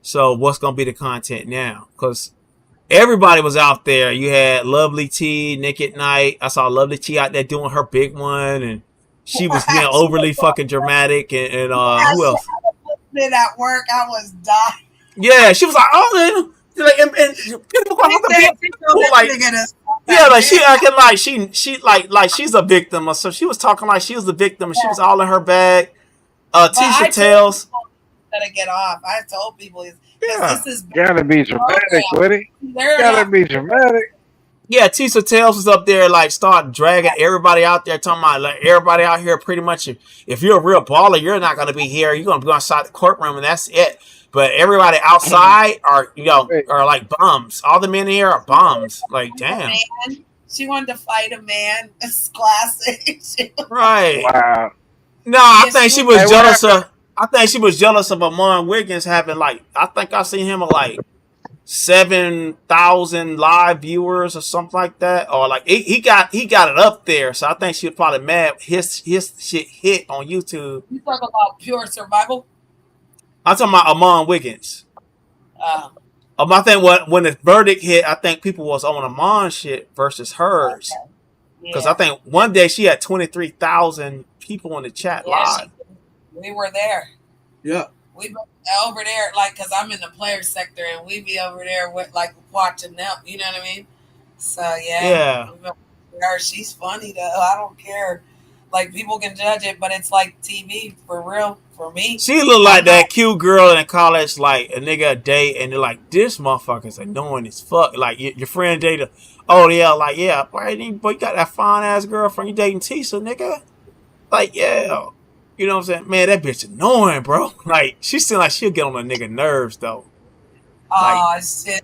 So what's going to be the content now? Because everybody was out there. You had Lovely T, Nick at Night. I saw Lovely T out there doing her big one, and she was being overly fucking dramatic. And who else? Been at work, I was dying. Yeah, she was like, "Oh, like, and people like, yeah, like she acting like she like she's a victim, or so she was talking like she was the victim, and she was all in her bag." Tisha Tales. Gotta get off. I told people, this is gotta be dramatic, Woody. Gotta be dramatic. Yeah, Tisha Tales was up there, like, start dragging everybody out there, talking about, like, everybody out here pretty much, if you're a real baller, you're not going to be here. You're going to be outside the courtroom, and that's it. But everybody outside are, are like bums. All the men here are bums. Like, damn. Man. She wanted to fight a man. It's classic. Right. Wow. No, I think she was jealous of. I think she was jealous of Amon Wiggins having, like, I think I seen him like 7,000 live viewers or something like that, or like he got it up there. So I think she was probably mad his shit hit on YouTube. You talk about Pure Survival? I'm talking about Amon Wiggins. I think when the verdict hit, I think people was on Amon shit versus hers. Because I think one day she had 23,000 people in the chat live. We were there. Yeah. We over there, like, because I'm in the player sector, and we be over there with, like, watching them. You know what I mean? So, yeah. She's funny, though. I don't care. Like, people can judge it, but it's like TV for real for me. She look like that cute girl in college, like a nigga a date, and they're like, this motherfucker's annoying as fuck. Like, your friend dated, oh, yeah, like, yeah, boy, you got that fine ass girlfriend, you dating Tisa, nigga? Like, yeah. You know what I'm saying? Man, that bitch annoying, bro. Like, she seems like she'll get on a nigga nerves, though. Oh, shit.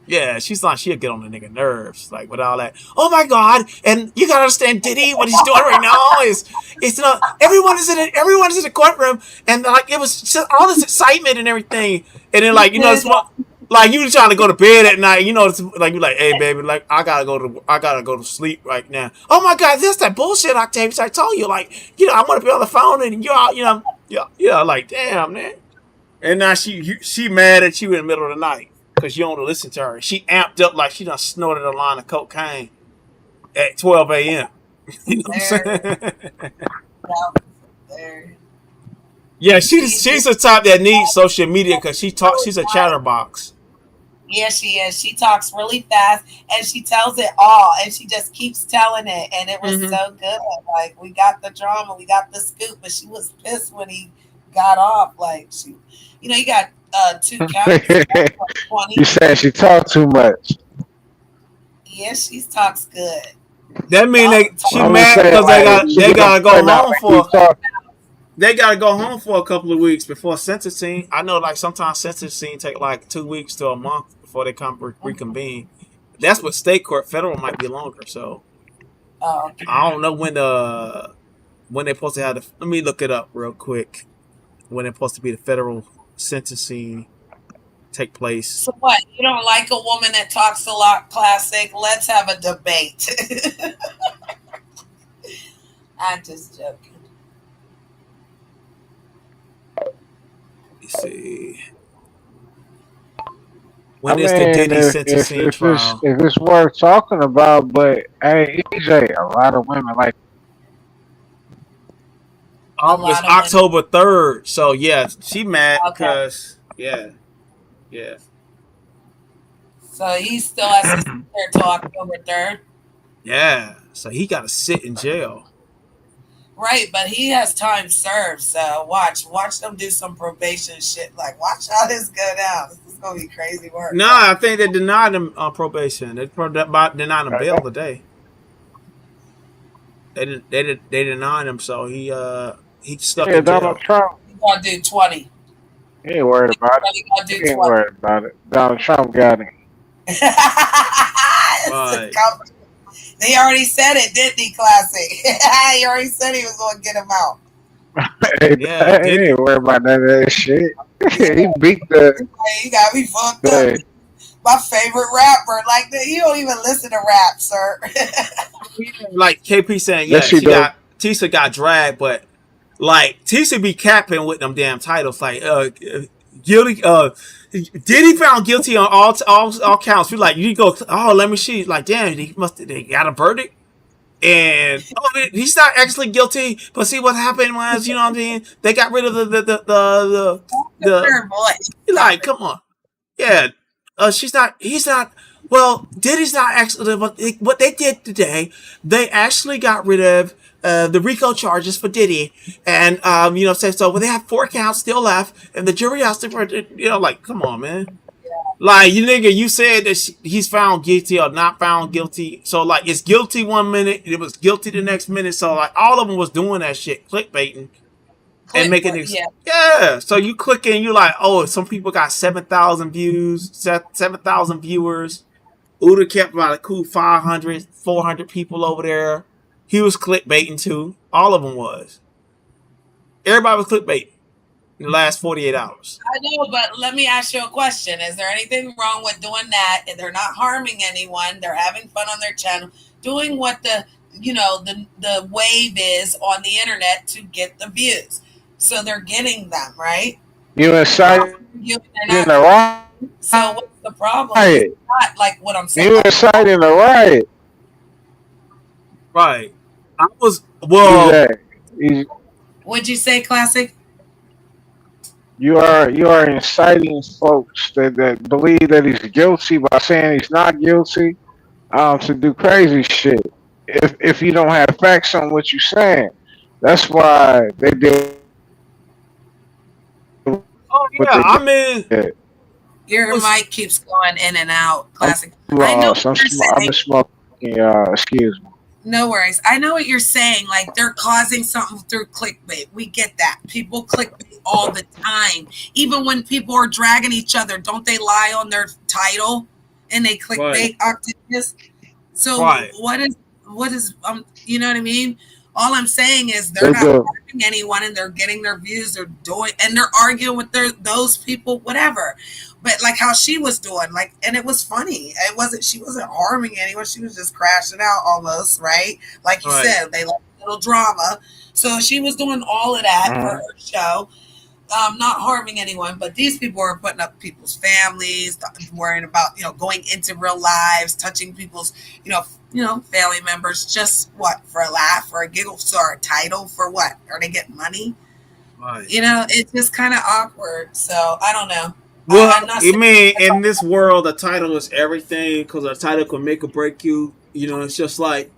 Yeah, she's like, she'll get on the nigga nerves, like, with all that. Oh my God! And you gotta understand, Diddy, what he's doing right now it's not. Everyone is in the courtroom, and like it was just all this excitement and everything, and then like it's like you trying to go to bed at night, it's like you're like, hey baby, like I gotta go to sleep right now. Oh my God, that's that bullshit, Octavius. I told you, like, I want to be on the phone, and you're like, damn, man. And now she mad at you in the middle of the night. Because you don't want to listen to her. She amped up like she done snorted a line of cocaine at 12 a.m. You know what I'm saying? Yeah, she's the type that needs social media because she's a chatterbox. Yeah, she is. She talks really fast and she tells it all and she just keeps telling it. And it was so good. Like, we got the drama, we got the scoop, but she was pissed when he got off. Like, you got 2 counts. You said she talked too much. Yeah, she talks good. That mean she mad because they gotta go home for. They gotta go home for a couple of weeks before sentencing. I know, like sometimes sentencing take like 2 weeks to a month before they come reconvene. That's what state court. Federal might be longer. So I don't know when they're supposed to have the. Let me look it up real quick. When they're supposed to be the federal sentencing take place. So what? You don't like a woman that talks a lot classic? Let's have a debate. I'm just joking. Let's see. When is the Diddy sentencing trial? If it's worth talking about, but hey, EJ, a lot of women like. It's October 3rd, so yeah, she mad because yeah. So he still has to sit there till October 3rd. Yeah, so he got to sit in jail. Right, but he has time served. So watch them do some probation shit. Like, watch how this go down. This is gonna be crazy work. No, I think they denied him probation. They denied him bail today. They denied him, so he stuck in jail. Donald Trump. He's gonna do 20. He ain't worried about it. He ain't worried about it. Donald Trump got him. Right. They already said it, didn't he, Classic? He already said he was going to get him out. Yeah, he ain't worried about none of that shit. He beat the. You got me fucked up. My favorite rapper. Like, you don't even listen to rap, sir. Like KP saying, yeah, Tisa got dragged, but like Tisa be capping with them damn titles, like guilty. Diddy found guilty on all counts. You're like, you go, oh, let me see. Like, damn, they got a verdict, and he's not actually guilty. But see what happened was, you know what I mean? They got rid of the like, come on, yeah. He's not. Well, Diddy's not actually. What they did today, they actually got rid of the RICO charges for Diddy, and so they have 4 counts still left, and the jury has to, like, come on, man, like, you said that he's found guilty or not found guilty, so like it's guilty 1 minute, it was guilty the next minute, so like all of them was doing that shit, clickbaiting. And making it, yeah. So you click in, you're like, oh, some people got 7,000 views, 7,000 viewers. Uda kept about a cool 500, 400 people over there. He was clickbaiting too. All of them was. Everybody was clickbaiting. in the last 48 hours. I know, but let me ask you a question. Is there anything wrong with doing that? They're not harming anyone. They're having fun on their channel, doing what the wave is on the internet to get the views. So they're getting them, right? You inciting They're not. a So what's the problem? It's riot. not like what I'm saying. You inciting a riot. Right. I was He's What'd you say, Classic? you are inciting folks that believe that he's guilty by saying he's not guilty, to do crazy shit. If you don't have facts on what you're saying, that's why they do Oh what yeah, they I mean, did. Your was mic keeps going in and out. I'm Classic. I know what you're I've been saying. smoking. Excuse me. No worries. I know what you're saying. Like they're causing something through clickbait. We get that. People clickbait all the time. Even when people are dragging each other, don't they lie on their title and they clickbait Octavius? So right. what is you know what I mean? All I'm saying is they're They not do. harming anyone and they're getting their views, they're doing and they're arguing with those people, whatever. But like how she was doing, like, and it was funny. She wasn't harming anyone. She was just crashing out almost, right? Like you Right. said, they like a little drama. So she was doing all of that for her show. Not harming anyone, but these people are putting up people's families, worrying about, going into real lives, touching people's, family members, just what, for a laugh, for a giggle, for a title, for what? Are they getting money? Right. It's just kind of awkward. So I don't know. Well, I'm not I mean, in this world, the title is everything because a title can make or break you. It's just like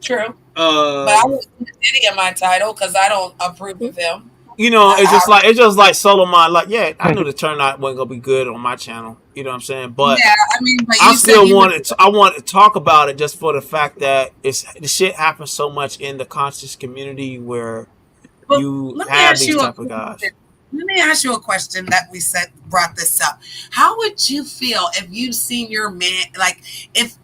true. But I wouldn't put Diddy in my title because I don't approve of him. it's just like Solarmind. Like, yeah, I knew the turnout wasn't gonna be good on my channel. You know what I'm saying? But yeah, I mean, but I you said still you would. I wanted to talk about it just for the fact that the shit happens so much in the conscious community where Well, you let me have ask these you a type of guys. question. Let me ask you a question that brought this up. How would you feel if you seen your man, like if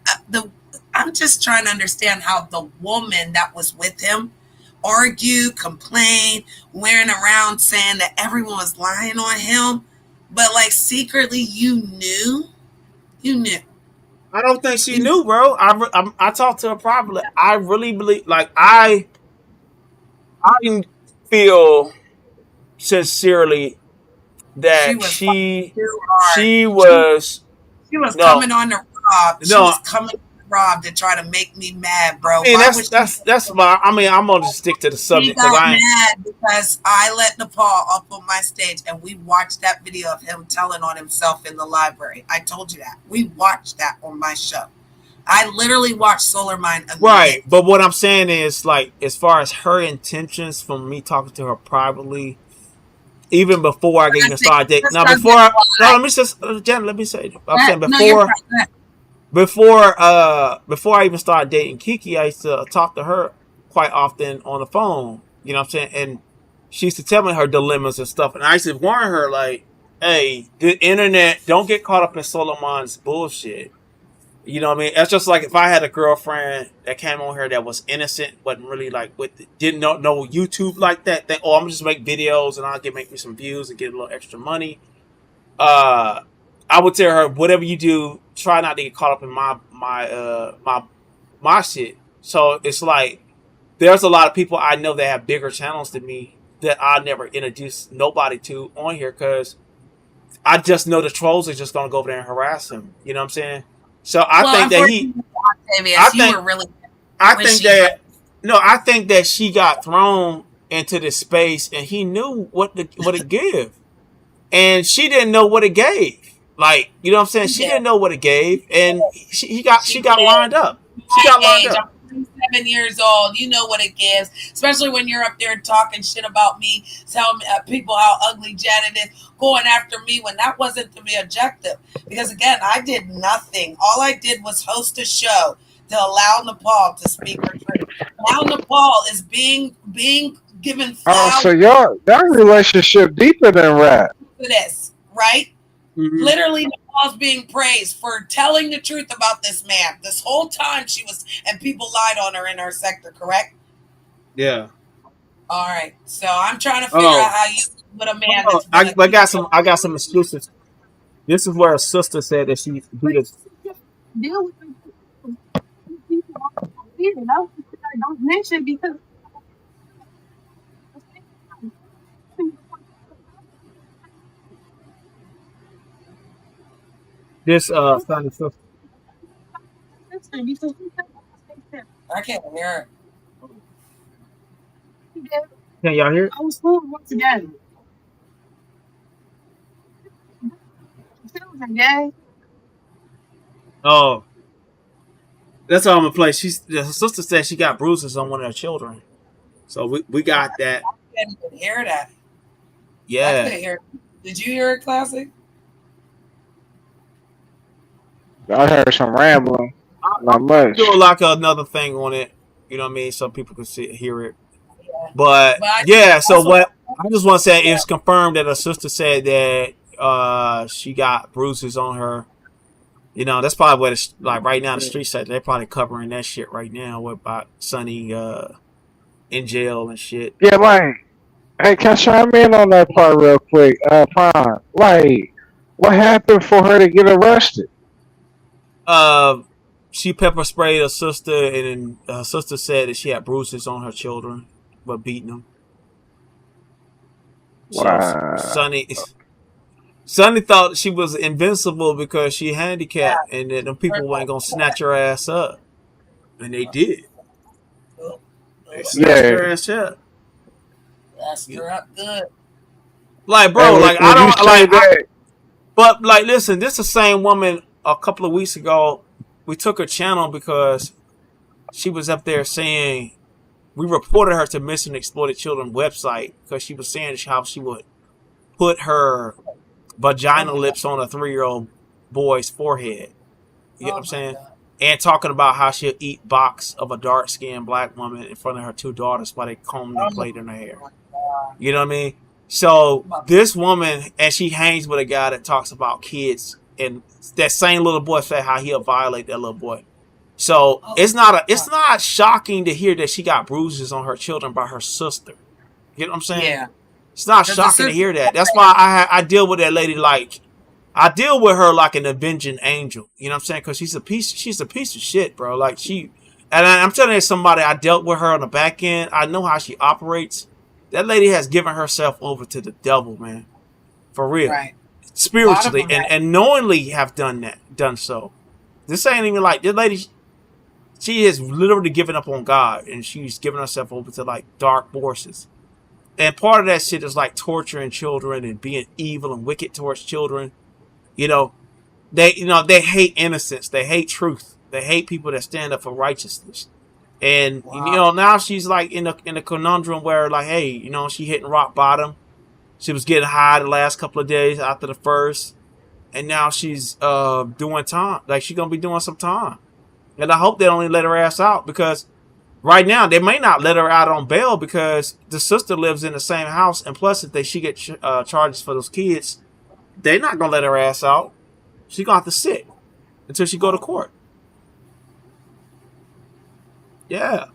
I'm just trying to understand how the woman that was with him argue, complain, wearing around saying that everyone was lying on him, but like secretly you knew. I don't think she knew, bro. I talked to her privately. I really believe, like, I feel sincerely She that was she too hard. was She was no coming on to Rob. She no. was coming to Rob to try to make me mad, bro. I mean, Why would she? that's my. I mean, I'm gonna stick to the He subject because got I ain't. mad because I let Nepal up on my stage and we watched that video of him telling on himself in the library. I told you that. We watched that on my show. I literally watched Solarmind. Right, but what I'm saying is, like, as far as her intentions from me talking to her privately, even before I even started dating. Now, let me just, Jen, let me say, I'm saying before I even started dating Kiki, I used to talk to her quite often on the phone. You know what I'm saying? And she used to tell me her dilemmas and stuff, and I used to warn her, like, hey, the internet, don't get caught up in Solarmind's bullshit. You know what I mean? It's just like if I had a girlfriend that came on here that was innocent, wasn't really like didn't know YouTube like that. Think, I'm gonna just make videos and I'll make me some views and get a little extra money. I would tell her, whatever you do, try not to get caught up in my shit. So it's like there's a lot of people I know that have bigger channels than me that I never introduce nobody to on here because I just know the trolls are just gonna go over there and harass him. You know what I'm saying? So I think that she got thrown into this space and he knew what it gave. And she didn't know what it gave. Like, you know what I'm saying? She didn't know what it gave and she got lined up. She got lined up. I'm 7 years old. You know what it gives, especially when you're up there talking shit about me, telling people how ugly Janet is, going after me when that wasn't the objective. Because again, I did nothing. All I did was host a show to allow Nepal to speak her truth. Now Nepal is being given flowers. Oh, so y'all relationship deeper than rap. For this, right? Mm-hmm. Literally, Nepal's being praised for telling the truth about this man. This whole time and people lied on her in her sector, correct? Yeah. All right. So I'm trying to figure out how you with a man Oh, that's gonna I keep got some. going. I got some exclusives. This is where a sister said that she beat us. Deal with the people I don't mention because This son and sister. I can't hear Can y'all hear it? I was fooled once again. Oh, that's all I'm gonna play. Her sister said she got bruises on one of her children. So we it. got that. I can't even hear that. I Yeah. couldn't hear it. Did you hear it, Classic? I heard some rambling, not I'm doing much. like another thing on it. You know what I mean? So people can hear it. Yeah. But But I yeah, so also what I just want to say yeah, it's confirmed that her sister said that she got bruises on her. You know, that's probably what it's like right now. The street side, they're probably covering that shit right now. What about Sonny in jail and shit? Yeah, like, hey, can I chime in on that part real quick? Prime, like, what happened for her to get arrested? Uh, she pepper sprayed her sister, and then her sister said that she had bruises on her children, but beating them. So Wow. Sonny thought she was invincible because she yeah. handicapped, and that them Heard people weren't about gonna that. snatch her ass up, and they did. Ugh, They ugh. snatched Yeah, her ass up. That's You know? her up good. Like, hey, bro, like I would you don't say like I. that? But like, listen, this is the same woman. A couple of weeks ago, we took her channel because she was up there saying we reported her to Missing Exploited Children website because she was saying how she would put her Oh vagina my god. lips on a 3-year-old boy's forehead. You get what Oh I'm my saying? god. And talking about how she'll eat box of a dark skinned black woman in front of her 2 daughters while they combed and Oh played in her hair. my god. You know what I mean? So About to- this woman, and she hangs with a guy that talks about kids, and that same little boy said how he'll violate that little boy. So Oh it's god. not shocking to hear that she got bruises on her children by her sister. You know what I'm saying? Yeah. It's not Because the shocking to sister hear that. That's why I deal with that lady like I deal with her like an avenging angel. You know what I'm saying? Because she's a piece of shit, bro. Like I'm telling you, somebody I dealt with her on the back end. I know how she operates. That lady has given herself over to the devil, man. For real, right. A lot of spiritually them and knowingly have done so. This ain't even like this lady. She has literally given up on God, and she's given herself over to like dark forces. And part of that shit is like torturing children and being evil and wicked towards children. You know, they hate innocence. They hate truth. They hate people that stand up for righteousness. And wow. now she's like in a conundrum where like, hey, she hitting rock bottom. She was getting high the last couple of days after the first, and now she's doing time. Like she's gonna be doing some time. And I hope they only let her ass out because right now they may not let her out on bail because the sister lives in the same house, and plus if she get charges for those kids, they're not gonna let her ass out. She gonna have to sit until she go to court. Yeah.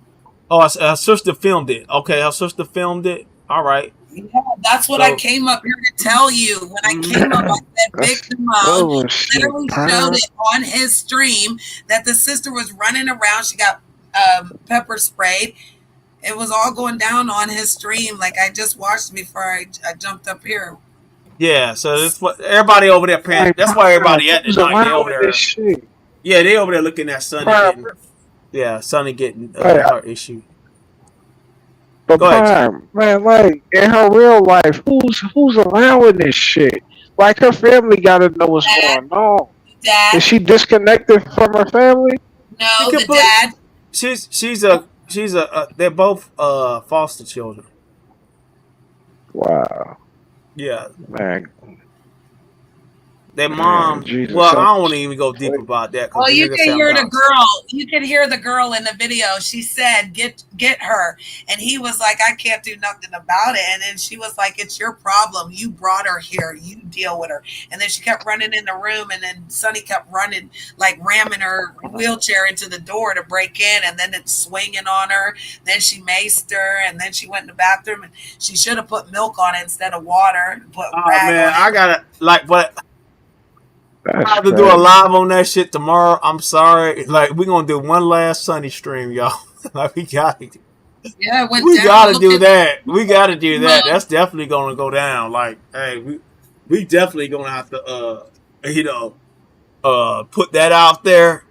Oh, her sister filmed it. Okay, her sister filmed it. All right. Yeah, that's what I So, came up here to tell you. When I came up, I said Big That's Simone bullshit, literally showed Prime. it on his stream that the sister was running around. She got pepper sprayed. It was all going down on his stream. Like I just watched before I jumped up here. yeah. So that's what everybody over there paying. Like, That's why Prime, everybody at who's tonight. They over allowing this there. shit? Yeah, they over there looking at Sonny Prime, getting. Yeah, Sonny getting like, her issue. but Go ahead, G. Prime, man, like, in her real life, who's allowing this shit? Like, her family gotta know what's Dad, going on. Is dad, she disconnected from her family? She no, could the put. dad. She's a. They're both foster children. Wow, Yeah, man. their Man, mom. Jesus Well, I help don't want to us. even go deep about that because Well, the you nigga can say I'm hear the doxing. girl. You can hear the girl in the video. She said, "Get her," and he was like, "I can't do nothing about it." And then she was like, "It's your problem. You brought her here. You deal with her." And then she kept running in the room, and then Sonny kept running, like ramming her wheelchair into the door to break in, and then it's swinging on her. Then she maced her, and then she went in the bathroom, and she should have put milk on it instead of water. Put Oh rag man, on it. I gotta like, but I That's have to do a crazy. live on that shit tomorrow. I'm sorry. Like, we're gonna do one last Sunday stream, y'all. Like, we gotta Yeah, it went we down. gotta Look do at that. We gotta do that. look. That's definitely gonna go down. Like, hey, we definitely gonna have to put that out there.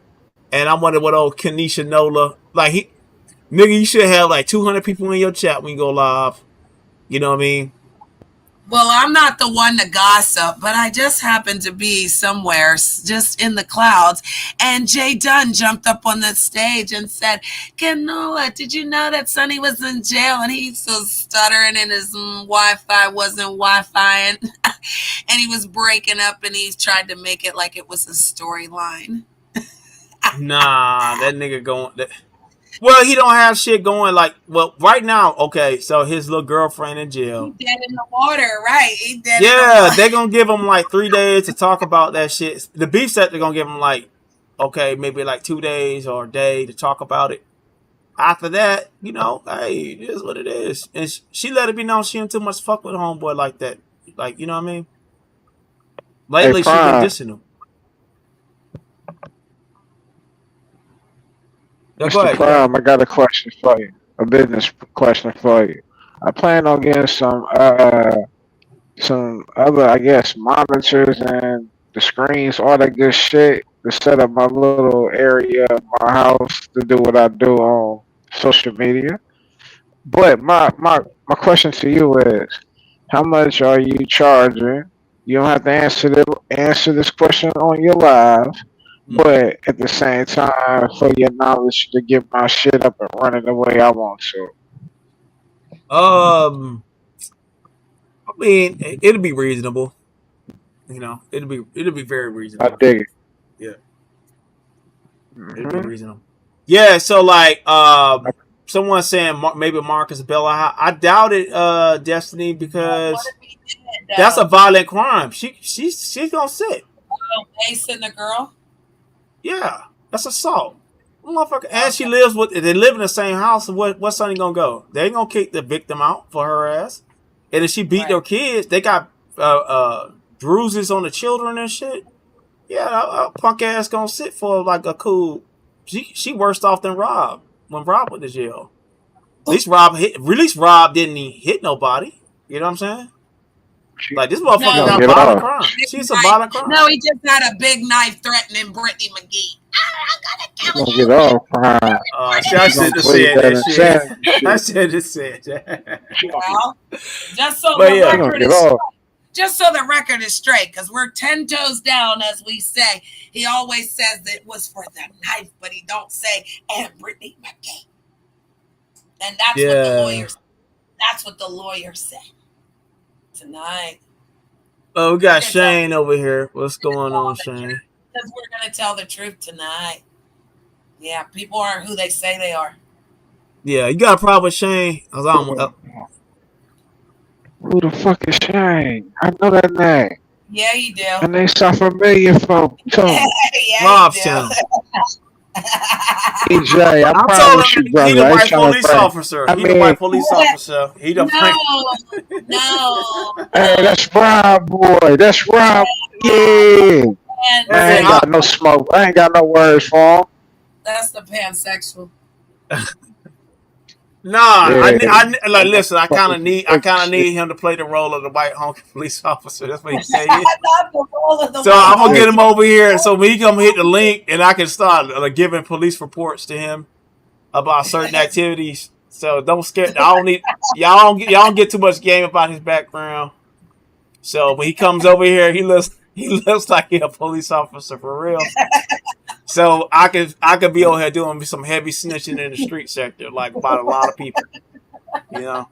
And I wonder what old Kenesha Nola, like, nigga, you should have like 200 people in your chat when you go live. You know what I mean? Well, I'm not the one to gossip, but I just happened to be somewhere just in the clouds. And Jay Dunn jumped up on the stage and said, Canola, did you know that Sonny was in jail? And he's so stuttering and his Wi-Fi wasn't Wi-Fi. And he was breaking up and he tried to make it like it was a storyline. Nah, that nigga going. Well, he don't have shit going. Like, well, right now, okay. So his little girlfriend in jail. He dead in the water, right? He dead in the Yeah, water. they're gonna give him like 3 days to talk about that shit. The beef set they're gonna give him like, okay, maybe like 2 days or a day to talk about it. After that, you know, hey, it is what it is. And she let it be known she ain't too much fuck with a homeboy like that. Like, you know what I mean? Hey, Lately, she been Prime, dissing him. Yeah, go Mr. ahead. Prime, I got a question for you. A business question for you. I plan on getting some other, I guess, monitors and the screens, all that good shit to set up my little area of my house to do what I do on social media. But my question to you is, how much are you charging? You don't have to answer this question on your live, but at the same time, for your knowledge to get my shit up and running the way I want to. I mean, it'll be reasonable. You know, it'll be very I reasonable. dig it. Yeah, it'll be Hmm. reasonable. Yeah, so like, someone saying maybe Marcus Bella. I doubt it, Destiny, What because if he did, that's a though? violent crime. She's gonna sit. Ace and the girl? Yeah, that's assault, motherfucker. And she Okay. lives with. They live in the same house. What's Sonny gonna go? They ain't gonna kick the victim out for her ass. And if she beat their Right. kids, they got bruises on the children and shit. Yeah, a punk ass gonna sit for like a cool. She worse off than Rob when Rob went to jail. At least Rob didn't hit nobody. You know what I'm saying? She, Like, this she motherfucker No, gonna got he a get just violent off. crime. big She's a knife. violent crime. No, he just had a big knife threatening Brittany McGee. I'm gonna She kill gonna you. get off. Prime. See, Recorded I She it. gonna shouldn't have plead said that that shit. insanity I shit. should have said that. She gonna Well, just so But the yeah, she gonna record get is off. just so the record is straight, because we're 10 toes down, as we say. He always says that it was for the knife, but he don't say and Brittany McGee. And that's what the yeah. lawyers. That's what the lawyer said tonight. Oh, we We're got gonna tell Shane over here. What's going on, the truth Shane? because we're gonna tell the truth tonight. Yeah, people aren't who they say they are. Yeah, you got a problem with Shane? Who the fuck is Shane? I know that name. Yeah, you do. That name sound familiar from to me. Yeah, you Rob's do. channel. EJ, I I'm promise telling you, you, he brother. the I ain't white trying to police brag. officer. I He the mean, white police officer. He the No, hey, that's Rob, boy. That's Rob. Yeah. and I Hey, ain't got no smoke. I ain't got no words for him. that's the pansexual. nah, Yeah. like, listen. I kind of Fucking need him to play the role of the white honky police officer. That's what he say. Not the role of the So white I'm gonna shit. get him over here. So when he come hit the link, and I can start giving police reports to him about certain activities. So don't scare. I don't need y'all. Don't get too much game about his background. So when he comes over here, he looks like he a police officer for real. So I could be over here doing some heavy snitching in the street sector, like about a lot of people. You know.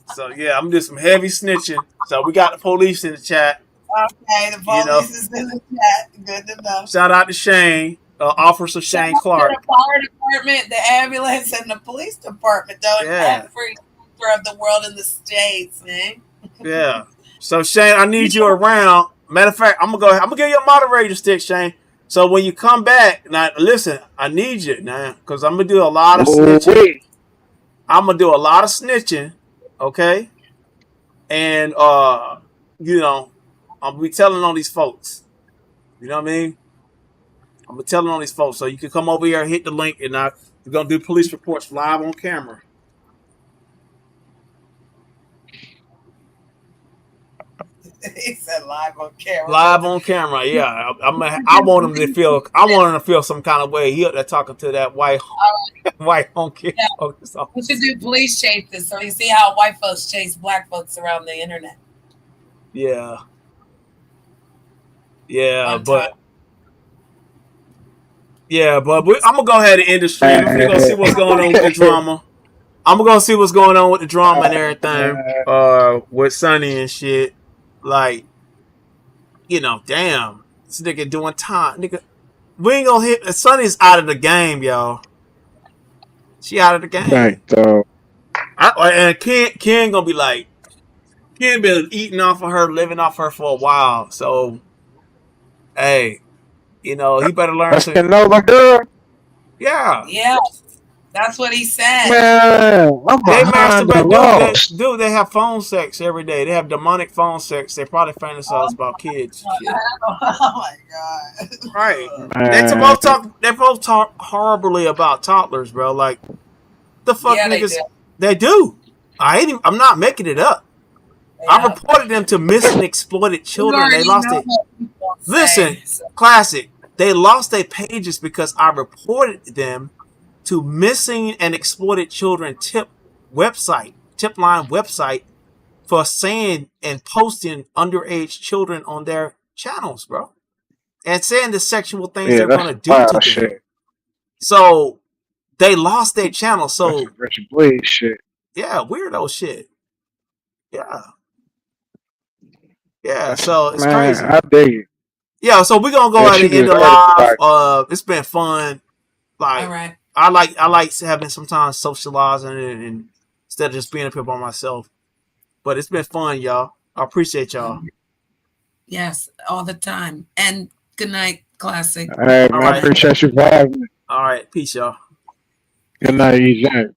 So yeah, I'm doing some heavy snitching. So we got the police in the chat. Okay, the You know, police is in the chat. Good to know. shout out to Shane, Officer Shout Shane out to Clark. the fire department, the ambulance, and the police department, though, in Yeah, every corner of the world in the States, man. yeah. So Shane, I need you around. Matter of fact, I'm gonna give you a moderator stick, Shane. So when you come back, now listen, I need you now because I'm gonna do a lot of snitching. Wait. I'm gonna do a lot of snitching, okay? And you know, I'm gonna be telling on these folks. You know what I mean? I'm gonna tell on these folks. So you can come over here, hit the link, and we're gonna do police reports live on camera. He said live on camera. Live on camera, yeah. I want him to feel. I want him to feel some kind of way. He up there talking to that white honky. Yeah. We should do police chases so you see how white folks chase black folks around the internet. Yeah. Yeah, On but time. I'm gonna go ahead and end the stream. I'm gonna go see what's going on with the drama. I'm gonna see what's going on with the drama and everything. With Sonny and shit. Like, you know, damn, this nigga doing time, nigga. We ain't gonna hit. Sonny's out of the game, y'all. She out of the game. Right, so And Ken gonna be like, Ken been eating off of her, living off her for a while. So, hey, you know, he better learn that's to. Nova girl. Yeah. Yeah, that's what he said. Man, I'm They behind the masturbate, loss. dude. They have phone sex every day. They have demonic phone sex. They probably fantasize about kids. Shit. Oh my god! Right? Man. They both talk horribly about toddlers, bro. Like the fuck, Yeah, niggas. They do. I'm not making it up. I reported them to missing exploited children. They lost it. Listen, classic. They lost their pages because I reported them to missing and exploited children tip line website for saying and posting underage children on their channels, bro, and saying the sexual things they're gonna do to them. Shit. So they lost their channel. So Richard Bleed shit. Yeah, weirdo shit. Yeah. So it's crazy. I dig it. Yeah. So we're gonna go ahead and end the live. It's been fun. Like, all right. I like having sometimes socializing and instead of just being up here by myself. But it's been fun, y'all. I appreciate y'all. Yes, all the time. And good night, Classic. All right, man. I appreciate you for having me. All right, peace, y'all. Good night, EJ.